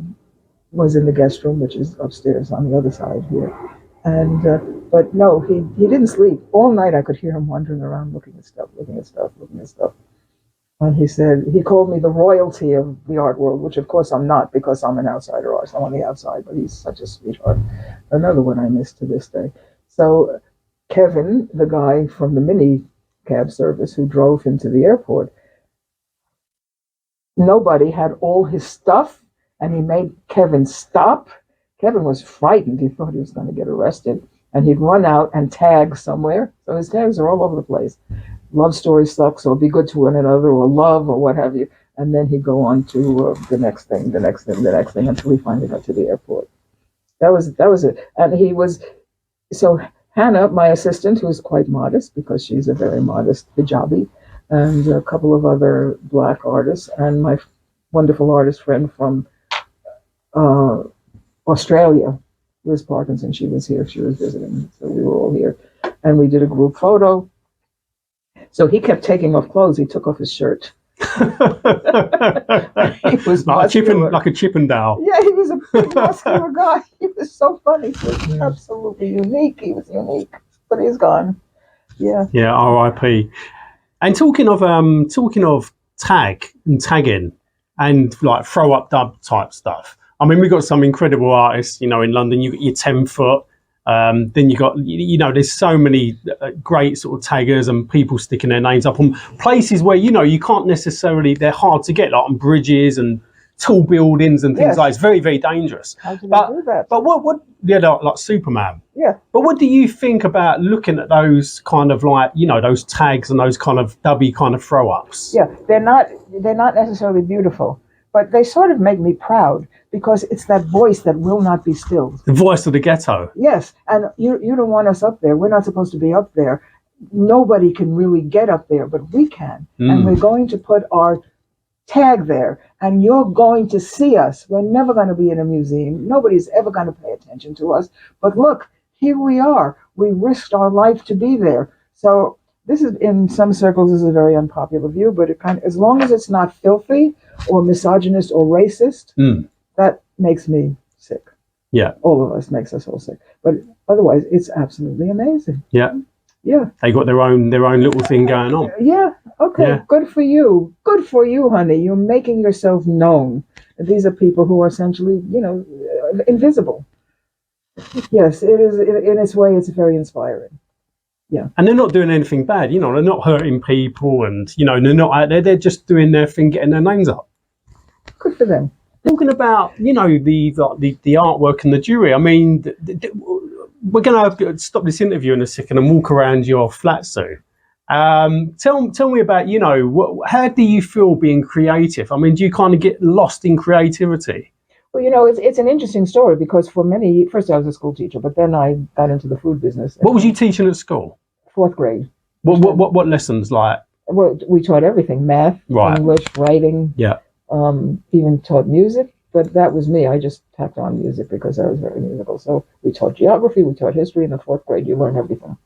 was in the guest room, which is upstairs on the other side here. And but no, he didn't sleep all night. I could hear him wandering around, looking at stuff, looking at stuff, looking at stuff. And he said he called me the royalty of the art world, which of course I'm not because I'm an outsider artist. I'm on the outside, but he's such a sweetheart. Another one I miss to this day. So Kevin, the guy from the mini cab service who drove him to the airport, nobody had all his stuff, and he made Kevin stop. Kevin was frightened. He thought he was going to get arrested, and he'd run out and tag somewhere. So his tags are all over the place. Love story sucks, or be good to one another, or love, or what have you. And then he'd go on to the next thing, the next thing, the next thing, until he finally got to the airport. That was it. And he was so Hannah, my assistant, who's quite modest because she's a very modest hijabi, and a couple of other black artists, and my wonderful artist friend from uh, Australia, Liz Parkinson. She was here. She was visiting, so we were all here, and we did a group photo. So he kept taking off clothes. He took off his shirt. He was like a Chippendale. Yeah, he was a big muscular guy. He was so funny. He was absolutely unique. He was unique, but he's gone. Yeah. Yeah. R.I.P. And talking of tag and tagging and like throw up dub type stuff. I mean, we've got some incredible artists, in London. You got your 10-foot. Then you got, there's so many great sort of taggers and people sticking their names up on places where, you can't necessarily, they're hard to get, like on bridges and tall buildings and things like that. It's very, very dangerous. How do they do that? But what like Superman. Yeah. But what do you think about looking at those kind of like, those tags and those kind of dubby kind of throw ups? Yeah, they're not necessarily beautiful, but they sort of make me proud because it's that voice that will not be stilled. The voice of the ghetto. Yes, and you don't want us up there. We're not supposed to be up there. Nobody can really get up there, but we can. And we're going to put our tag there, and you're going to see us. We're never going to be in a museum. Nobody's ever going to pay attention to us. But look, here we are. We risked our life to be there. So this is, in some circles, this is a very unpopular view, but it as long as it's not filthy or misogynist or racist, that makes me sick. Yeah. All of us makes us all sick. But otherwise, it's absolutely amazing. Yeah. Yeah. They got their own little thing going on. Yeah. Okay. Yeah. Good for you. Good for you, honey. You're making yourself known. These are people who are essentially, invisible. Yes, it is. In its way, it's very inspiring. Yeah. And they're not doing anything bad. They're not hurting people, and they're not out there. They're just doing their thing, getting their names up. Good for them. Talking about, the artwork and the jewelry. I mean, we're going to stop this interview in a second and walk around your flat, Sue. Tell me about, how do you feel being creative? I mean, do you kind of get lost in creativity? Well, it's an interesting story because first I was a school teacher, but then I got into the food business. What was you teaching at school? 4th grade. What lessons like? Well, we taught everything: math, English, writing. Yeah. Even taught music, but that was me. I just tacked on music because I was very musical. So we taught geography, we taught history. In the 4th grade, you learn everything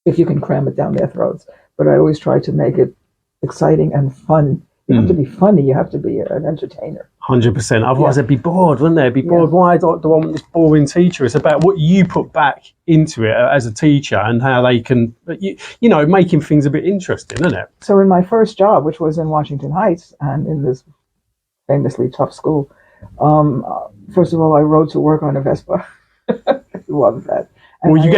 if you can cram it down their throats. But I always try to make it exciting and fun. You have to be funny. You have to be an entertainer. 100%. Otherwise, they'd be bored, wouldn't they? They'd be bored. Why do I want this boring teacher? It's about what you put back into it as a teacher and how they can, making things a bit interesting, isn't it? So in my first job, which was in Washington Heights and in this famously tough school, first of all, I rode to work on a Vespa. I love that. And well, you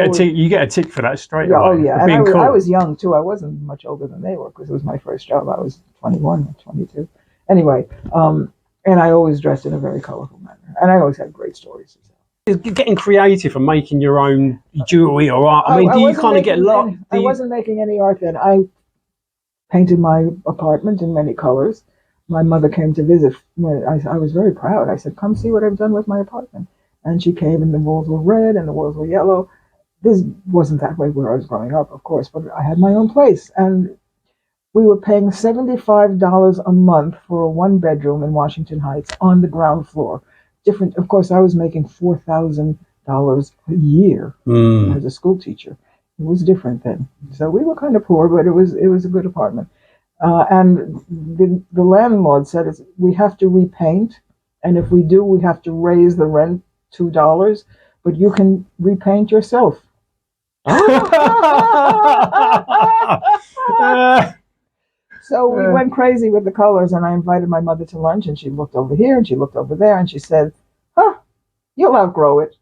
get a tick for that straight away. Oh yeah, and I was young too. I wasn't much older than they were because it was my first job. I was 21 or 22. Anyway, and I always dressed in a very colorful manner, and I always had great stories to tell. Getting creative and making your own jewelry or art. I mean, do you kind of get lost? I wasn't making any art then. I painted my apartment in many colors. My mother came to visit. I was very proud. I said, "Come see what I've done with my apartment." And she came, and the walls were red, and the walls were yellow. This wasn't that way where I was growing up, of course, but I had my own place. And we were paying $75 a month for a 1-bedroom in Washington Heights on the ground floor. Different, of course, I was making $4,000 a year as a school teacher. It was different then. So we were kind of poor, but it was a good apartment. And the landlord said, we have to repaint, and if we do, we have to raise the rent $2, but you can repaint yourself. So we went crazy with the colors, and I invited my mother to lunch, and she looked over here and she looked over there, and she said, "Huh, you'll outgrow it."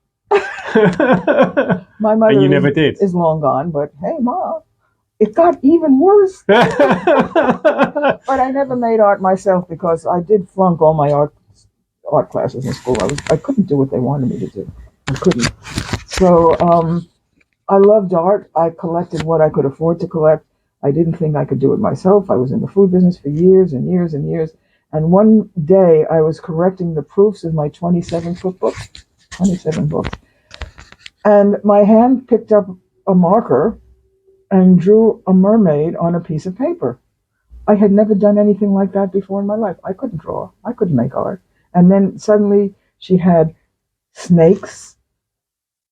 My mother and you never did. is long gone, but hey, Mom, it got even worse. But I never made art myself because I did flunk all my art classes in school. I couldn't do what they wanted me to do. I couldn't. So I loved art. I collected what I could afford to collect. I didn't think I could do it myself. I was in the food business for years and years and years. And one day I was correcting the proofs of my 27-foot book, 27 books. And my hand picked up a marker and drew a mermaid on a piece of paper. I had never done anything like that before in my life. I couldn't draw. I couldn't make art. And then suddenly she had snakes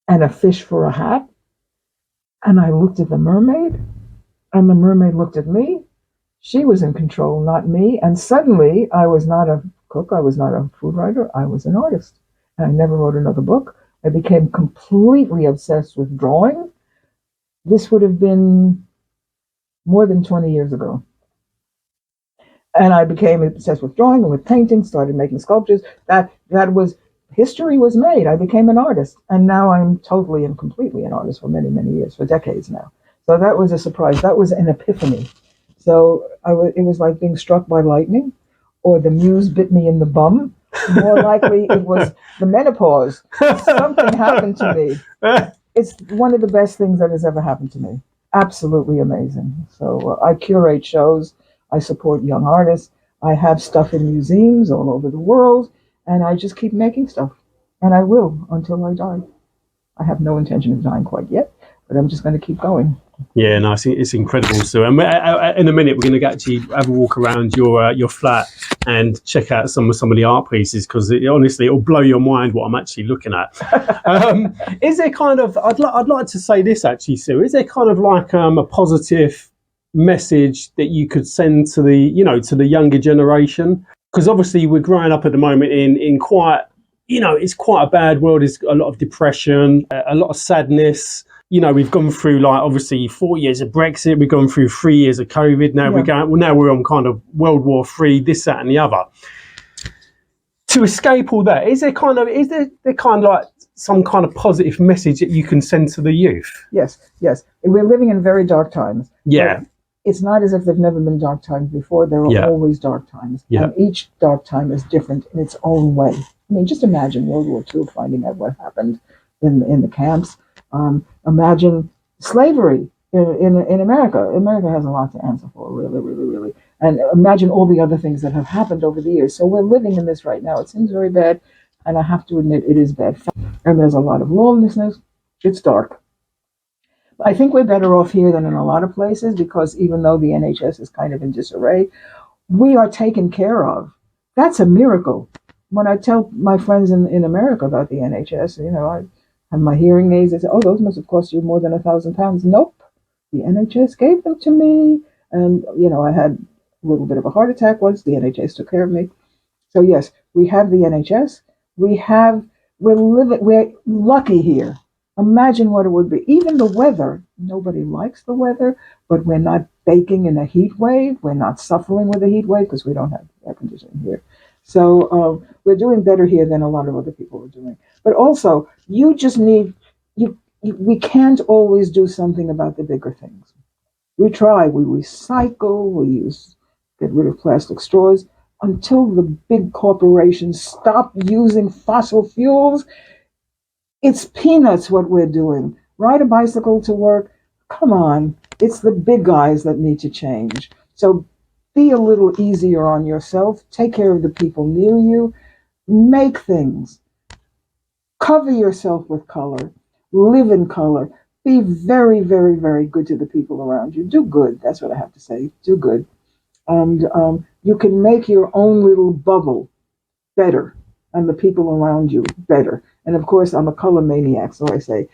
and a fish for a hat. And I looked at the mermaid, and the mermaid looked at me. She was in control, not me. And suddenly I was not a cook. I was not a food writer. I was an artist. And I never wrote another book. I became completely obsessed with drawing. This would have been more than 20 years ago. And I became obsessed with drawing and with painting, started making sculptures. That was, history was made. I became an artist. And now I'm totally and completely an artist for many, many years, for decades now. So that was a surprise. That was an epiphany. So it was like being struck by lightning, or the muse bit me in the bum. More likely it was the menopause. Something happened to me. It's one of the best things that has ever happened to me. Absolutely amazing. So I curate shows. I support young artists. I have stuff in museums all over the world, and I just keep making stuff. And I will until I die. I have no intention of dying quite yet, but I'm just going to keep going. Yeah, no, it's incredible, Sue. And in a minute, we're going to actually have a walk around your flat and check out some of the art pieces, because honestly, it'll blow your mind what I'm actually looking at. Is there kind of, I'd like to say this actually, Sue, is there kind of like a positive message that you could send to the younger generation? Because obviously we're growing up at the moment in quite, it's quite a bad world. There's a lot of depression, a lot of sadness. We've gone through, like, obviously 4 years of Brexit. We've gone through 3 years of COVID. Now we're on kind of World War III, this, that, and the other. To escape all that, is there kind of like some kind of positive message that you can send to the youth? Yes. We're living in very dark times. Yeah. It's not as if there've never been dark times before. There are always dark times. Yeah. And each dark time is different in its own way. I mean, just imagine World War II, finding out what happened in the camps. Imagine slavery in America. America has a lot to answer for, really, really, really. And imagine all the other things that have happened over the years. So we're living in this right now. It seems very bad, and I have to admit it is bad. And there's a lot of lawlessness. It's dark. I think we're better off here than in a lot of places, because even though the NHS is kind of in disarray, we are taken care of. That's a miracle. When I tell my friends in America about the NHS, I have my hearing aids. They say, "Oh, those must have cost you more than £1,000." Nope, the NHS gave them to me, and I had a little bit of a heart attack once. The NHS took care of me. So yes, we have the NHS. We're lucky here. Imagine what it would be. Even the weather. Nobody likes the weather, but we're not baking in a heat wave. We're not suffering with a heat wave because we don't have air conditioning here. So we're doing better here than a lot of other people are doing. But also, you just need, we can't always do something about the bigger things. We try, we recycle, get rid of plastic straws. Until the big corporations stop using fossil fuels, it's peanuts what we're doing. Ride a bicycle to work, come on. It's the big guys that need to change. So be a little easier on yourself. Take care of the people near you. Make things. Cover yourself with color. Live in color. Be very, very, very good to the people around you. Do good. That's what I have to say. Do good. And you can make your own little bubble better, and the people around you better. And of course, I'm a color maniac, so I say,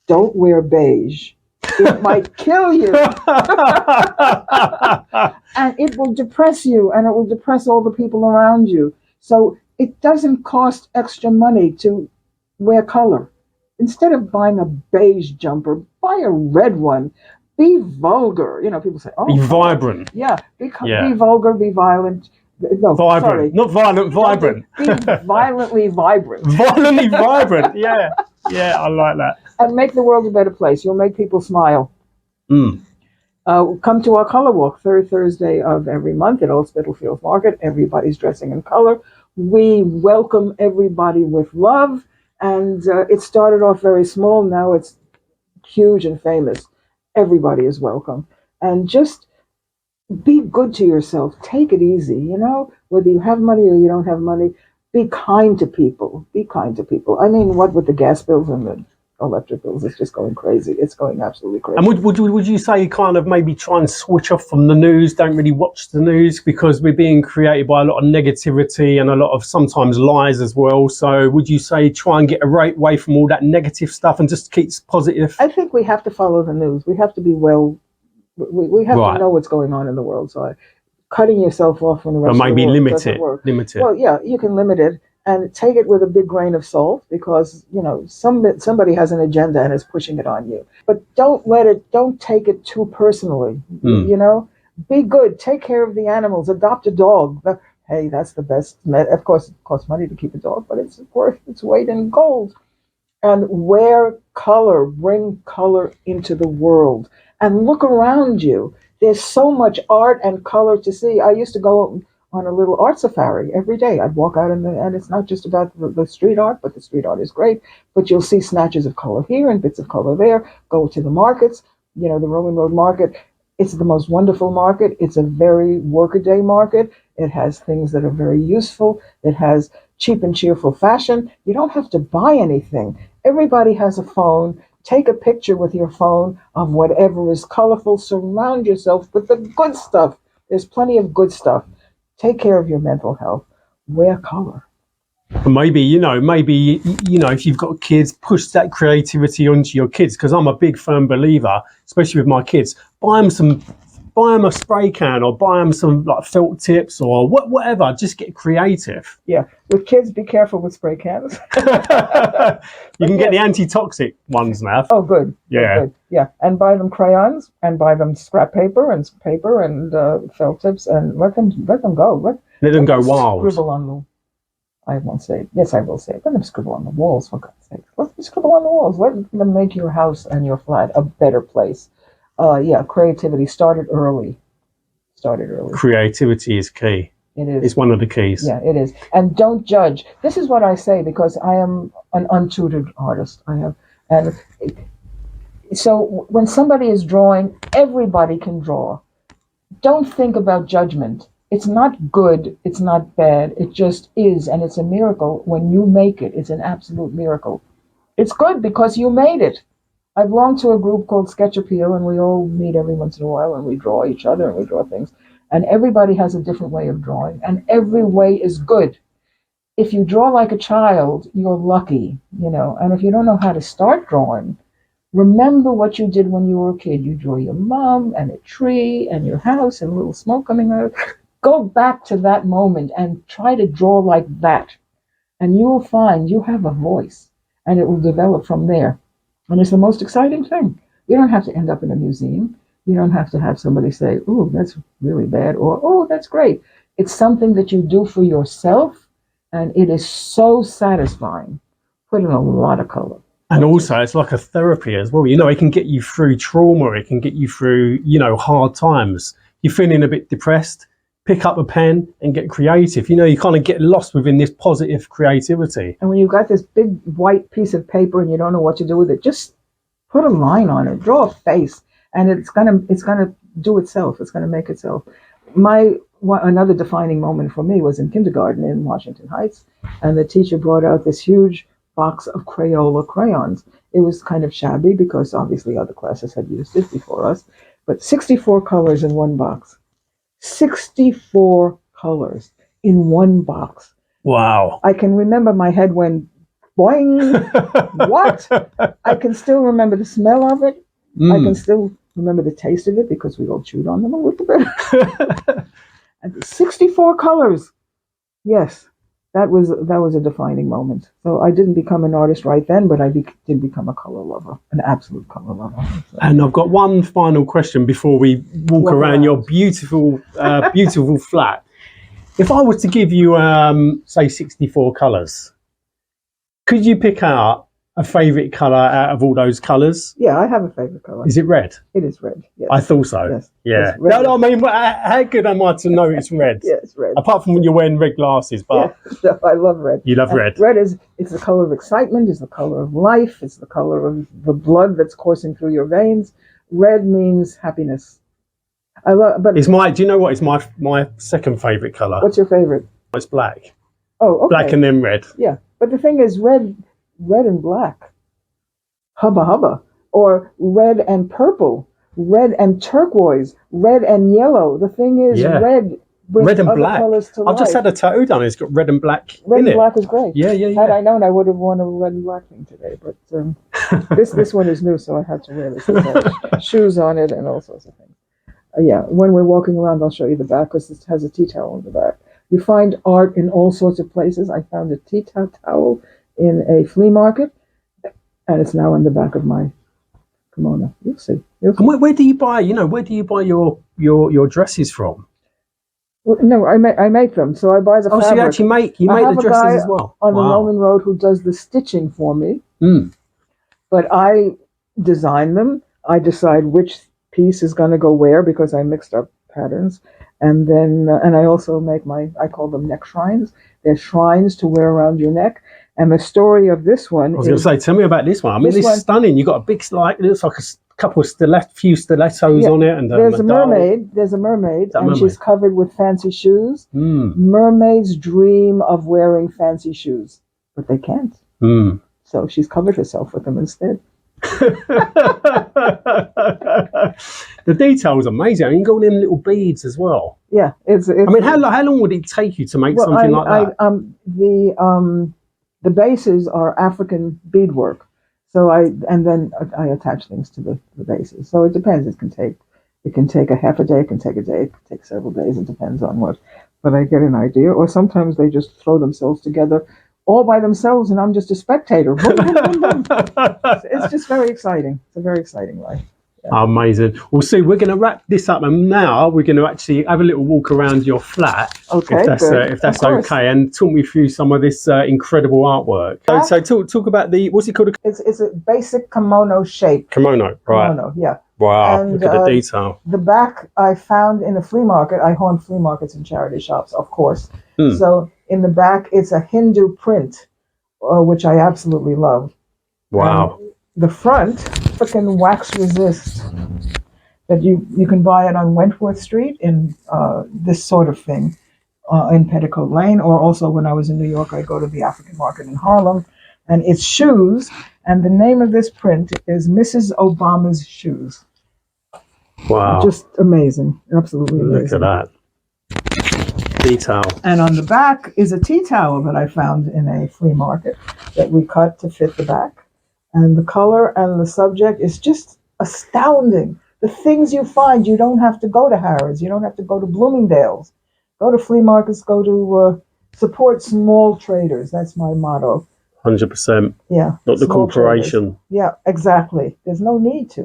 don't wear beige. It might kill you. And it will depress you, and it will depress all the people around you. So it doesn't cost extra money to wear color. instead of buying a beige jumper, buy a red one. Be vulgar. People say, "Oh, be vibrant." Yeah, be vulgar, be violent. No, Vibrant, sorry, not violent, vibrant. Be violently vibrant. Violently vibrant. Yeah, I like that. And make the world a better place. You'll make people smile. Come to our color walk, third Thursday of every month at Old Spitalfields Market. Everybody's dressing in color. We welcome everybody with love. And it started off very small. Now it's huge and famous. Everybody is welcome. And just be good to yourself. Take it easy, whether you have money or you don't have money. Be kind to people. Be kind to people. I mean, what with the gas bills and the electric bills, it's just going crazy. It's going absolutely crazy. And would you say kind of maybe try and switch off from the news, don't really watch the news, because we're being created by a lot of negativity and a lot of sometimes lies as well? So would you say try and get away from all that negative stuff and just keep positive? I think we have to follow the news. We have to be we have to know what's going on in the world. So cutting yourself off from the rest of the world doesn't work. Limit it. Well, yeah, you can limit it and take it with a big grain of salt, because somebody has an agenda and is pushing it on you. But don't take it too personally. Be good. Take care of the animals. Adopt a dog. Hey, that's the best. Of course, it costs money to keep a dog, but it's worth its weight in gold. And wear color. Bring color into the world. And look around you. There's so much art and color to see. I used to go on a little art safari every day. I'd walk out and it's not just about the street art, but the street art is great. But you'll see snatches of color here and bits of color there. Go to the markets, the Roman Road Market. It's the most wonderful market. It's a very workaday market. It has things that are very useful. It has cheap and cheerful fashion. You don't have to buy anything. Everybody has a phone. Take a picture with your phone of whatever is colorful. Surround yourself with the good stuff. There's plenty of good stuff. Take care of your mental health. Wear color. Maybe, if you've got kids, push that creativity onto your kids, because I'm a big firm believer, especially with my kids. Buy them a spray can, or buy them some like felt tips or whatever. Just get creative. Yeah, with kids, be careful with spray cans. You can get the anti-toxic ones now. Oh, good. Yeah, good. Yeah, and buy them crayons, and buy them scrap paper and felt tips, and let them go. Let them go wild. Scribble on them. I won't say it. Yes, I will say it. Let them scribble on the walls, for God's sake. Let them scribble on the walls. Let them make your house and your flat a better place. Creativity started early. Creativity is key. It is. It's one of the keys. Yeah, it is. And don't judge. This is what I say, because I am an untutored artist. And so when somebody is drawing, everybody can draw. Don't think about judgment. It's not good. It's not bad. It just is, and it's a miracle when you make it. It's an absolute miracle. It's good because you made it. I belong to a group called Sketch Appeal, and we all meet every once in a while, and we draw each other, and we draw things. And everybody has a different way of drawing, and every way is good. If you draw like a child, you're lucky, And if you don't know how to start drawing, remember what you did when you were a kid. You drew your mom and a tree and your house and a little smoke coming out. Go back to that moment and try to draw like that. And you will find you have a voice, and it will develop from there. And it's the most exciting thing. You don't have to end up in a museum. You don't have to have somebody say, "Oh, that's really bad," or "Oh, that's great." It's something that you do for yourself, and it is so satisfying. Put in a lot of color. And also, it's like a therapy as well. It can get you through trauma. It can get you through, hard times. You're feeling a bit depressed, pick up a pen and get creative. You kind of get lost within this positive creativity. And when you've got this big white piece of paper and you don't know what to do with it, just put a line on it, draw a face, and it's gonna do itself. It's gonna make itself. Another defining moment for me was in kindergarten in Washington Heights, and the teacher brought out this huge box of Crayola crayons. It was kind of shabby because obviously other classes had used it before us, but 64 colors in one box. 64 colors in one box. Wow. I can remember my head went boing. What? I can still remember the smell of it. I can still remember the taste of it because we all chewed on them a little bit. And 64 colors. Yes. that was a defining moment. So I didn't become an artist right then, but I did become a color lover, an absolute color lover. So. And I've got one final question before we walk around your beautiful, beautiful flat. If I was to give you, say, 64 colours, could you pick out a favourite colour out of all those colours? Yeah, I have a favourite colour. Is it red? It is red. Yes. I thought so. Yes. Yeah. Yes, no, I mean, how good am I to know it's red? Yeah, it's red. Apart from when you're wearing red glasses, but yeah, no, I love red. You love red. Red it's the color of excitement. It's the color of life. It's the color of the blood that's coursing through your veins. Red means happiness. I love, but it's my. Do you know what? It's my second favourite colour. What's your favourite? It's black. Oh, okay. Black and then red. Yeah, but the thing is, red and black, hubba hubba, or red and purple, red and turquoise, red and yellow. The thing is, red brings red and other black. colors to life. I've just had a tattoo done. It's got red and black. Red in and it. black is great. Yeah. Had I known, I would have worn a red and black thing today. But this one is new, so I had to wear this. It has shoes on it and all sorts of things. Yeah, when we're walking around, I'll show you the back because it has a tea towel on the back. You find art in all sorts of places. I found a tea towel in a flea market, and it's now in the back of my kimono. You'll see. And where do you buy? Where do you buy your dresses from? Well, no, I make them. So I buy the fabric. So you actually make the dresses as well? On the Roman Road who does the stitching for me. But I design them. I decide which piece is going to go where because I mixed up patterns. And then, and I also make I call them neck shrines. They're shrines to wear around your neck. And the story of this one I was going to say, tell me about this one. I mean, this is stunning. You've got a big, it looks like a couple of few stilettos on it. And there's a mermaid. There's a mermaid, and she's covered with fancy shoes. Mermaids dream of wearing fancy shoes, but they can't. So she's covered herself with them instead. The detail is amazing. I mean, you got all them little beads as well. Yeah, it's I mean, how long would it take you to make something like that? The bases are African beadwork, so I attach things to the bases. So it depends. It can take a half a day. It can take a day. It can take several days. It depends on what. But I get an idea. Or sometimes they just throw themselves together all by themselves, and I'm just a spectator. Boom, boom, boom, boom. It's just very exciting. It's a very exciting life. Yeah. Amazing. Well, Sue, we're going to wrap this up, and now we're going to actually have a little walk around your flat, okay, if that's okay, and talk me through some of this incredible artwork. So talk about what's it called? It's a basic kimono shape. Kimono, right? Kimono, yeah. Wow, look at the detail. The back I found in a flea market. I haunt flea markets and charity shops, of course. So in the back, it's a Hindu print, which I absolutely love. Wow. And the front, freaking wax resist, that you can buy it on Wentworth Street in this sort of thing in Petticoat Lane, or also when I was in New York, I go to the African market in Harlem, and it's shoes, and the name of this print is Mrs. Obama's Shoes. Wow. Just amazing, absolutely amazing. Look at that. Detail. And on the back is a tea towel that I found in a flea market that we cut to fit the back. And the color and the subject is just astounding. The things you find, you don't have to go to Harrods. You don't have to go to Bloomingdale's. Go to flea markets, go to support small traders. That's my motto. 100%. Yeah. Not the corporation. Traders. Yeah, exactly. There's no need to.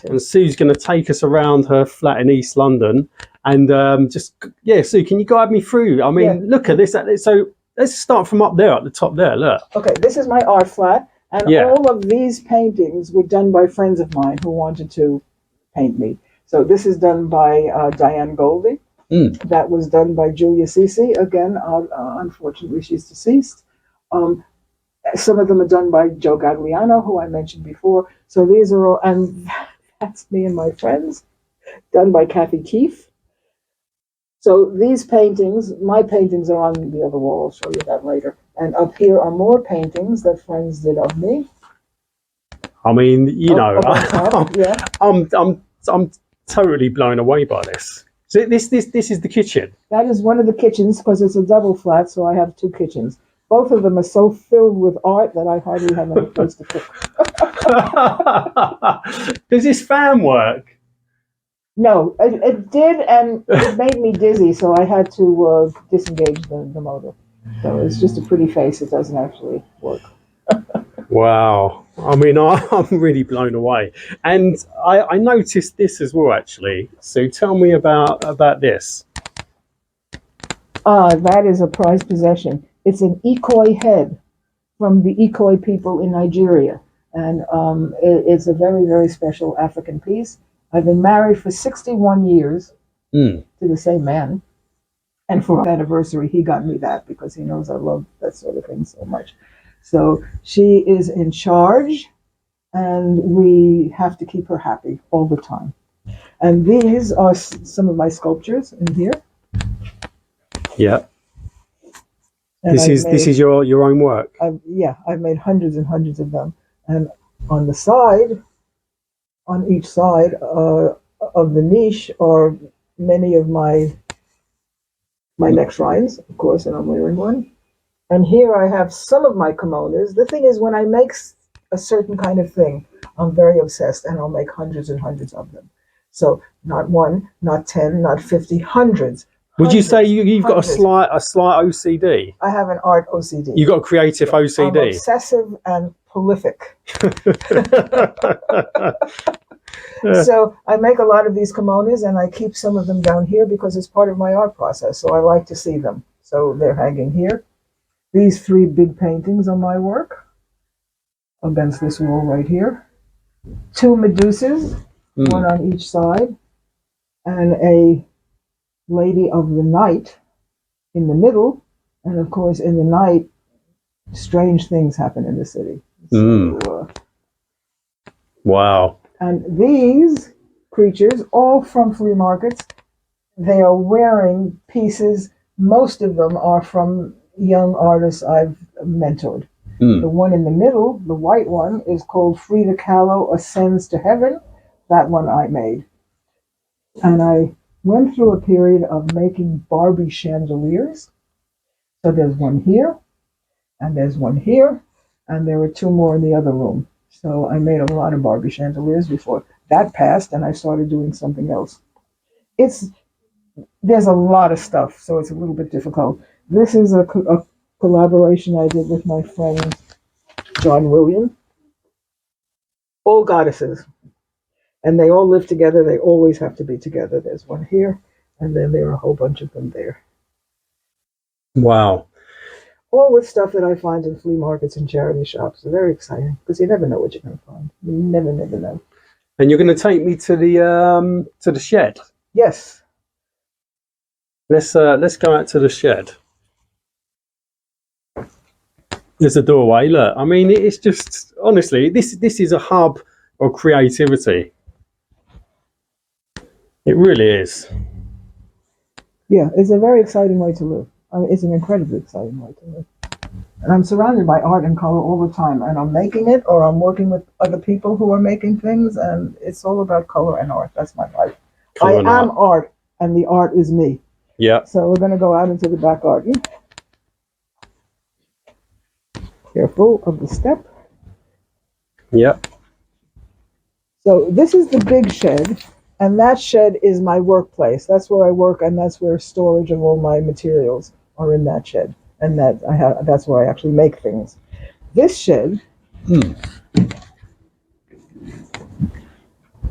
And Sue's going to take us around her flat in East London. And Sue, can you guide me through? I mean, look at this. So let's start from up there, at the top there. Look. Okay, this is my art flat. And all of these paintings were done by friends of mine who wanted to paint me. So this is done by Diane Goldie. That was done by Julia Cece. Again, unfortunately, she's deceased. Some of them are done by Joe Gagliano, who I mentioned before. So these are all, and that's me and my friends, done by Kathy Keefe. So these paintings, my paintings are on the other wall. I'll show you that later. And up here are more paintings that friends did of me. I mean, I'm totally blown away by this. So this is the kitchen. That is one of the kitchens because it's a double flat, so I have two kitchens. Both of them are so filled with art that I hardly have any place to cook. Does this fan work? No, it did, and it made me dizzy, so I had to disengage the motor. So it's just a pretty face. It doesn't actually work. Wow. I mean, I'm really blown away. And I noticed this as well, actually. So tell me about this. That is a prized possession. It's an Ikoi head from the Ikoi people in Nigeria. And it's a very, very special African piece. I've been married for 61 years to the same man. And for our anniversary, he got me that because he knows I love that sort of thing so much. So she is in charge, and we have to keep her happy all the time. And these are some of my sculptures in here. Yeah. And this is your own work. I've made hundreds and hundreds of them. And on the side, on each side of the niche, are many of my neck shrines, of course, and I'm wearing one. And here I have some of my kimonos. The thing is, when I make a certain kind of thing, I'm very obsessed, and I'll make hundreds and hundreds of them. So not one, not 10, not 50, hundreds. Would you say you've got a slight OCD? I have an art OCD. You've got a creative OCD. I'm obsessive and prolific. So I make a lot of these kimonos, and I keep some of them down here because it's part of my art process. So I like to see them. So they're hanging here. These 3 big paintings are my work against this wall right here. 2 Medusas, one on each side, and a Lady of the Night in the middle. And of course, in the night, strange things happen in the city. So, wow. And these creatures, all from flea markets, they are wearing pieces. Most of them are from young artists I've mentored. The one in the middle, the white one, is called Frida Kahlo Ascends to Heaven. That one I made. And I went through a period of making Barbie chandeliers. So there's one here, and there's one here, and there were 2 more in the other room. So I made a lot of Barbie chandeliers before that passed, and I started doing something else. There's a lot of stuff, so it's a little bit difficult. This is a collaboration I did with my friend John William. All goddesses, and they all live together. They always have to be together. There's one here, and then there are a whole bunch of them there. Wow. All with stuff that I find in flea markets and charity shops. They're very exciting because you never know what you're going to find. You never know. And you're going to take me to the shed. Yes. Let's go out to the shed. There's a doorway. Look, I mean, it's just honestly, this is a hub of creativity. It really is. Yeah, it's a very exciting way to live. It's an incredibly exciting way to live. And I'm surrounded by art and color all the time, and I'm making it, or I'm working with other people who are making things, and it's all about color and art. That's my life. I am art, and the art is me. Yeah. So we're going to go out into the back garden. Careful of the step. Yep. So this is the big shed, and that shed is my workplace. That's where I work, and that's where storage of all my materials are in that shed. And that's where I actually make things. This shed, it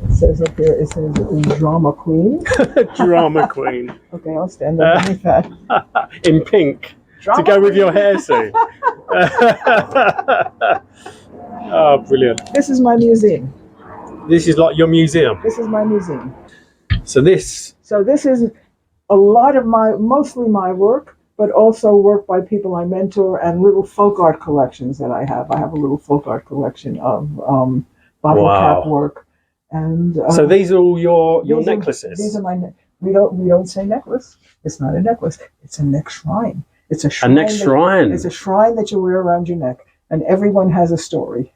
says up here, it says Drama Queen. Drama Queen. Okay, I'll stand underneath that. In pink. Drama to go with your hair, Sue. Oh, brilliant. This is my museum. This is like your museum. This is my museum. So this is a lot of mostly my work, but also work by people I mentor and little folk art collections that I have. I have a little folk art collection of bottle cap work. And so these are all your necklaces. These are my we don't say necklace. It's not a necklace. It's a neck shrine. It's a shrine. A neck shrine. It's a shrine that you wear around your neck, and everyone has a story.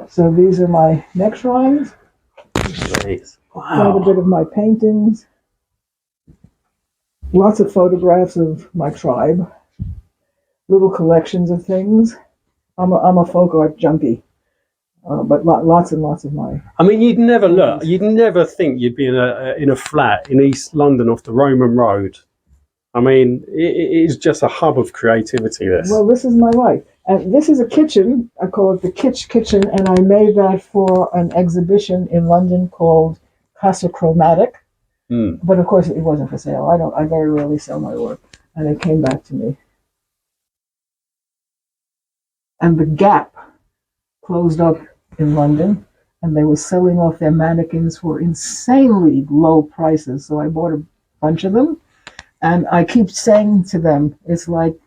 So these are my neck shrines. Nice. Wow. Quite a bit of my paintings. Lots of photographs of my tribe. Little collections of things. I'm a folk art junkie. But lots and lots of my. I mean, you'd never think you'd be in a flat in East London off the Roman Road. I mean, it is just a hub of creativity, this. Well, this is my life. And this is a kitchen. I call it the Kitchen, and I made that for an exhibition in London called Casa Chromatic. But of course, it wasn't for sale. I very rarely sell my work, and it came back to me. And the Gap closed up in London, and they were selling off their mannequins for insanely low prices. So I bought a bunch of them, and I keep saying to them, it's like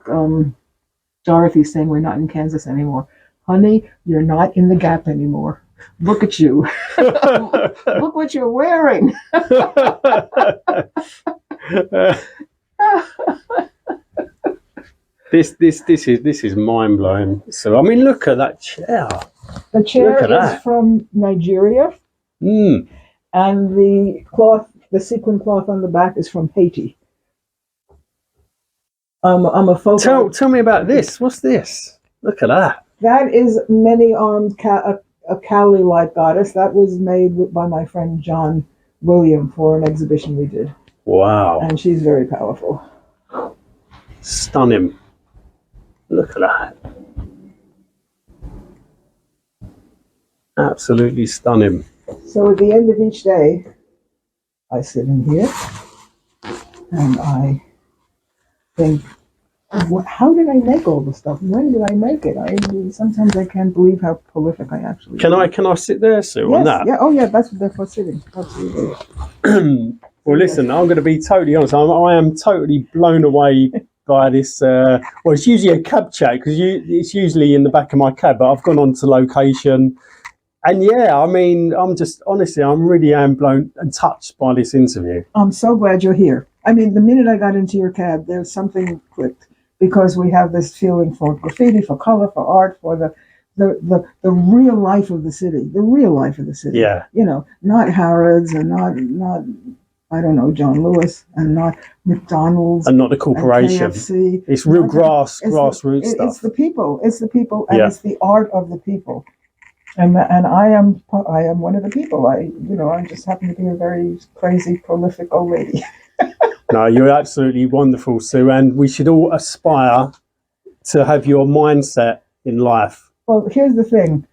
Dorothy saying, we're not in Kansas anymore. Honey, you're not in the Gap anymore. Look at you. Look what you're wearing. This is mind blowing. So I mean, look at that chair. The chair is from Nigeria, and the cloth, the sequin cloth on the back, is from Haiti. I'm a photo. Tell me about this. What's this? Look at that. That is many-armed a Kali-like goddess. That was made by my friend John William for an exhibition we did. Wow. And she's very powerful. Stunning. Look at that. Absolutely stunning. So at the end of each day, I sit in here and I think, how did I make all this stuff? When did I make it? Sometimes I can't believe how prolific I actually am. Can I sit there, Sue, yes, on that? Yeah. Oh, yeah. That's for sitting. Absolutely. Well, listen. I'm going to be totally honest. I am totally blown away by this. Well, it's usually a cab chat because it's usually in the back of my cab, but I've gone on to location, and yeah, I mean, I'm really blown and touched by this interview. I'm so glad you're here. I mean, the minute I got into your cab, there's something clicked. Because we have this feeling for graffiti, for color, for art, for the real life of the city, Yeah. You know, not Harrods and not I don't know, John Lewis, and not McDonald's, and not the corporation. And KFC. It's real grassroots stuff. It's the people, and it's the art of the people. And I am one of the people. I just happen to be a very crazy, prolific old lady. No, you're absolutely wonderful, Sue, and we should all aspire to have your mindset in life. Well, here's the thing.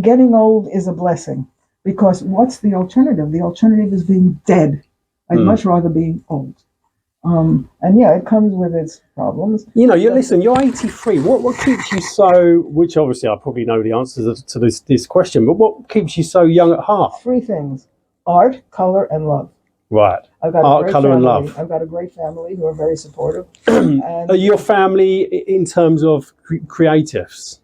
Getting old is a blessing, because what's the alternative? The alternative is being dead. I'd much rather be old. And yeah, it comes with its problems. You know, you're 83. What keeps you so, which obviously I probably know the answers to this question, but what keeps you so young at heart? 3 things: art, color, and love. Right. Art, colour and love. I've got a great family who are very supportive. Are your family in terms of creatives?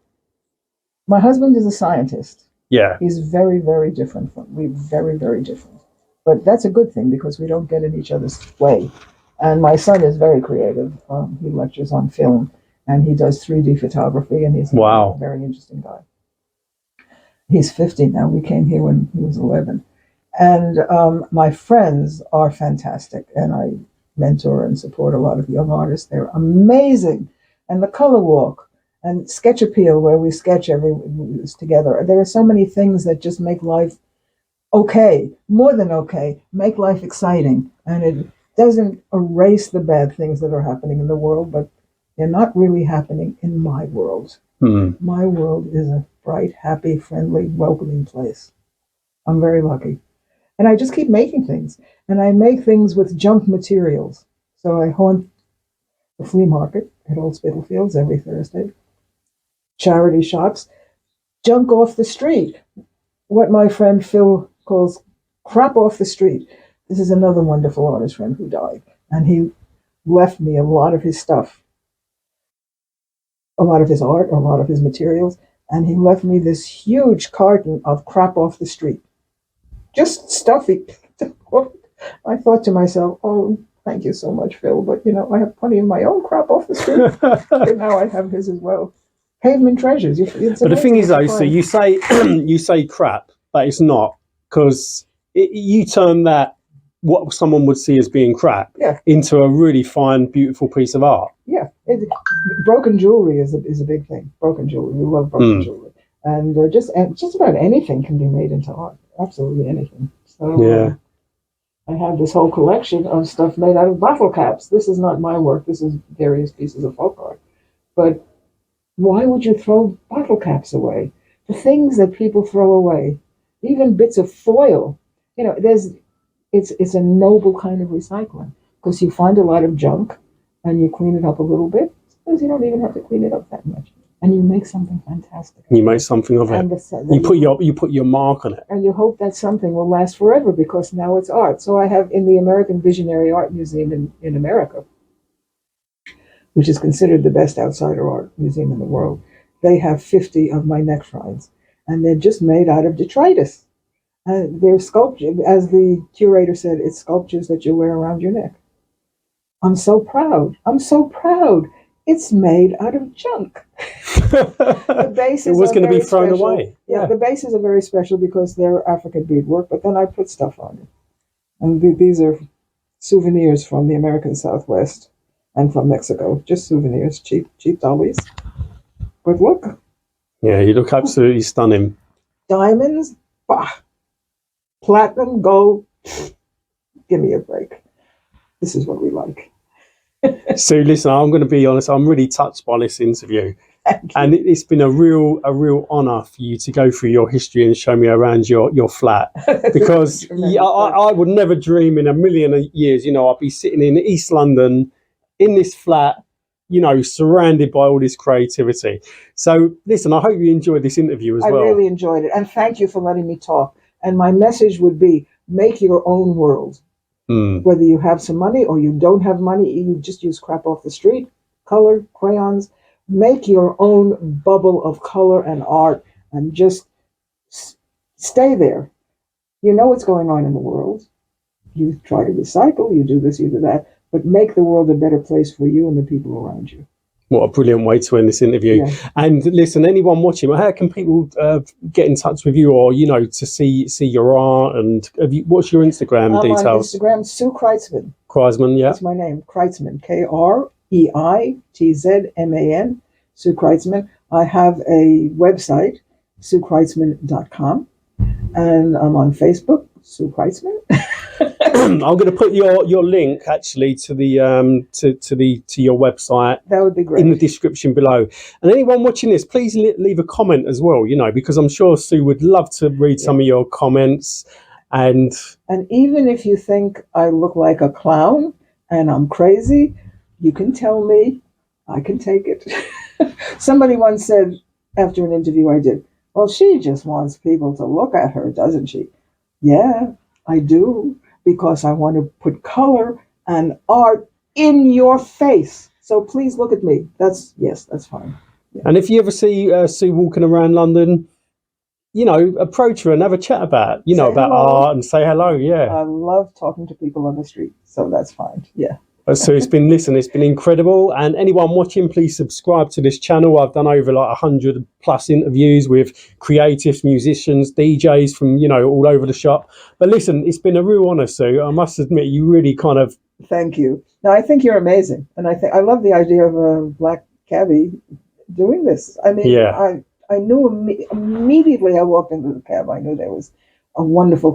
My husband is a scientist. Yeah. He's very, very different we're very, very different. But that's a good thing because we don't get in each other's way. And my son is very creative. He lectures on film and he does 3D photography, and he's a very interesting guy. He's 50 now. We came here when he was 11. And my friends are fantastic, and I mentor and support a lot of young artists. They're amazing. And the Color Walk and Sketch Appeal, where we sketch together. There are so many things that just make life okay, more than okay, make life exciting. And it doesn't erase the bad things that are happening in the world, but they're not really happening in my world. My world is a bright, happy, friendly, welcoming place. I'm very lucky. And I just keep making things. And I make things with junk materials. So I haunt the flea market at Old Spitalfields every Thursday. Charity shops. Junk off the street. What my friend Phil calls crap off the street. This is another wonderful artist friend who died. And he left me a lot of his stuff. A lot of his art, a lot of his materials. And he left me this huge carton of crap off the street. Just stuff he picked up. I thought to myself, oh, thank you so much, Phil. But, I have plenty of my own crap off the street. And now I have his as well. Pavement treasures. But the thing is, though, so you say crap, but it's not, because you turn that, what someone would see as being crap, into a really fine, beautiful piece of art. Yeah. Broken jewelry is a big thing. Broken jewelry. We love broken jewelry. And just about anything can be made into art. Absolutely anything. So I have this whole collection of stuff made out of bottle caps. This is not my work. This is various pieces of folk art. But why would you throw bottle caps away? The things that people throw away, even bits of foil, it's a noble kind of recycling because you find a lot of junk and you clean it up a little bit because you don't even have to clean it up that much, and you make something fantastic. You make something of it. You put your mark on it, and you hope that something will last forever because now it's art. So I have in the American Visionary Art Museum in America, which is considered the best outsider art museum in the world. They have 50 of my neck shrines, and they're just made out of detritus. And they're sculptures, as the curator said, it's sculptures that you wear around your neck. I'm so proud. I'm so proud. It's made out of junk. The bases it was going to be thrown special. away. Yeah, the bases are very special because they're African beadwork, but then I put stuff on it. And these are souvenirs from the American Southwest and from Mexico. Just souvenirs, cheap dollies. But look. Yeah, you look absolutely stunning. Diamonds, bah. Platinum, gold. Give me a break. This is what we like. So listen, I'm going to be honest. I'm really touched by this interview, and it's been a real honor for you to go through your history and show me around your flat. Because I would never dream in a million years, I'd be sitting in East London in this flat, surrounded by all this creativity. So listen, I hope you enjoyed this interview as well. I really enjoyed it, and thank you for letting me talk. And my message would be: make your own world. Whether you have some money or you don't have money, you just use crap off the street, color, crayons. Make your own bubble of color and art and just stay there. You know what's going on in the world. You try to recycle, you do this, you do that, but make the world a better place for you and the people around you. What a brilliant way to end this interview. Yeah. And listen, anyone watching, how can people get in touch with you or, to see your art? And what's your Instagram details? On Instagram, Sue Kreisman. Kreisman, yeah. That's my name, Kreitzman, Kreitzman, Sue Kreisman. I have a website, SueKreitzman.com, and I'm on Facebook, Sue Kreisman. I'm going to put your link actually to the to your website. That would be great. In the description below. And anyone watching this, please leave a comment as well. Because I'm sure Sue would love to read some of your comments. And even if you think I look like a clown and I'm crazy, you can tell me. I can take it. Somebody once said after an interview I did, "Well, she just wants people to look at her, doesn't she?" Yeah, I do. Because I want to put color and art in your face. So please look at me. That's fine. Yeah. And if you ever see Sue walking around London, approach her and have a chat about, about art and say hello. Yeah. I love talking to people on the street. So that's fine. Yeah. So it's been incredible. And anyone watching, please subscribe to this channel. I've done over 100 plus interviews with creatives, musicians, DJs from, all over the shop. But listen, it's been a real honor, Sue. I must admit, you really kind of... Thank you. No, I think you're amazing. And I love the idea of a black cabbie doing this. I mean, yeah. I knew immediately I walked into the cab, I knew there was a wonderful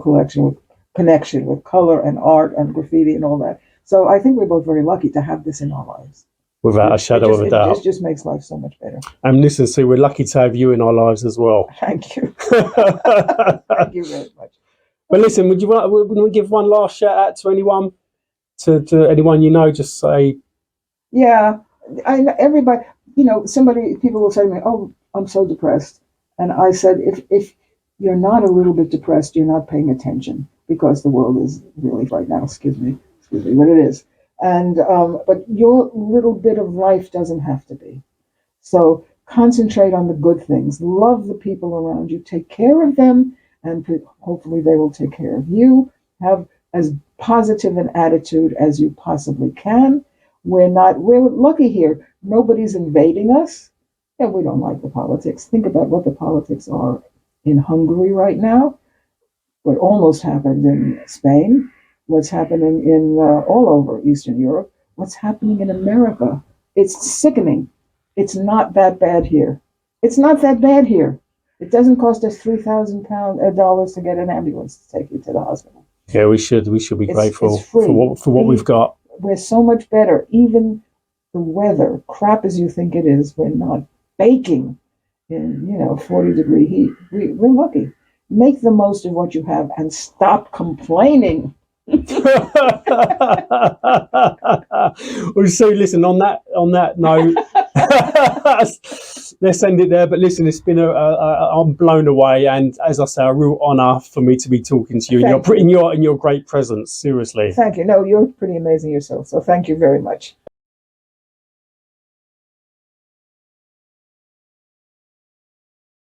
connection with color and art and graffiti and all that. So I think we're both very lucky to have this in our lives. Without a shadow of a doubt. It just makes life so much better. And listen, Sue, we're lucky to have you in our lives as well. Thank you. Thank you very much. But listen, would we give one last shout out to anyone? To anyone just say... Yeah, everybody, people will say to me, "Oh, I'm so depressed." And I said, if you're not a little bit depressed, you're not paying attention because the world is really right now, excuse me, what it is. And but your little bit of life doesn't have to be. So concentrate on the good things. Love the people around you. Take care of them, and hopefully they will take care of you. Have as positive an attitude as you possibly can. We're lucky here. Nobody's invading us, and we don't like the politics. Think about what the politics are in Hungary right now. What almost happened in Spain. What's happening in all over Eastern Europe, what's happening in America. It's sickening. It's not that bad here. It's not that bad here. It doesn't cost us $3,000 to get an ambulance to take you to the hospital. Yeah, we should be grateful it's free. for what we've got. We're so much better. Even the weather, crap as you think it is, we're not baking in 40-degree heat. We're lucky. Make the most of what you have and stop complaining. Well, so listen, on that note, let's end it there. But listen, it's been I'm blown away, and as I say, a real honour for me to be talking to you in your great presence. Seriously, thank you. No, you're pretty amazing yourself, so thank you very much.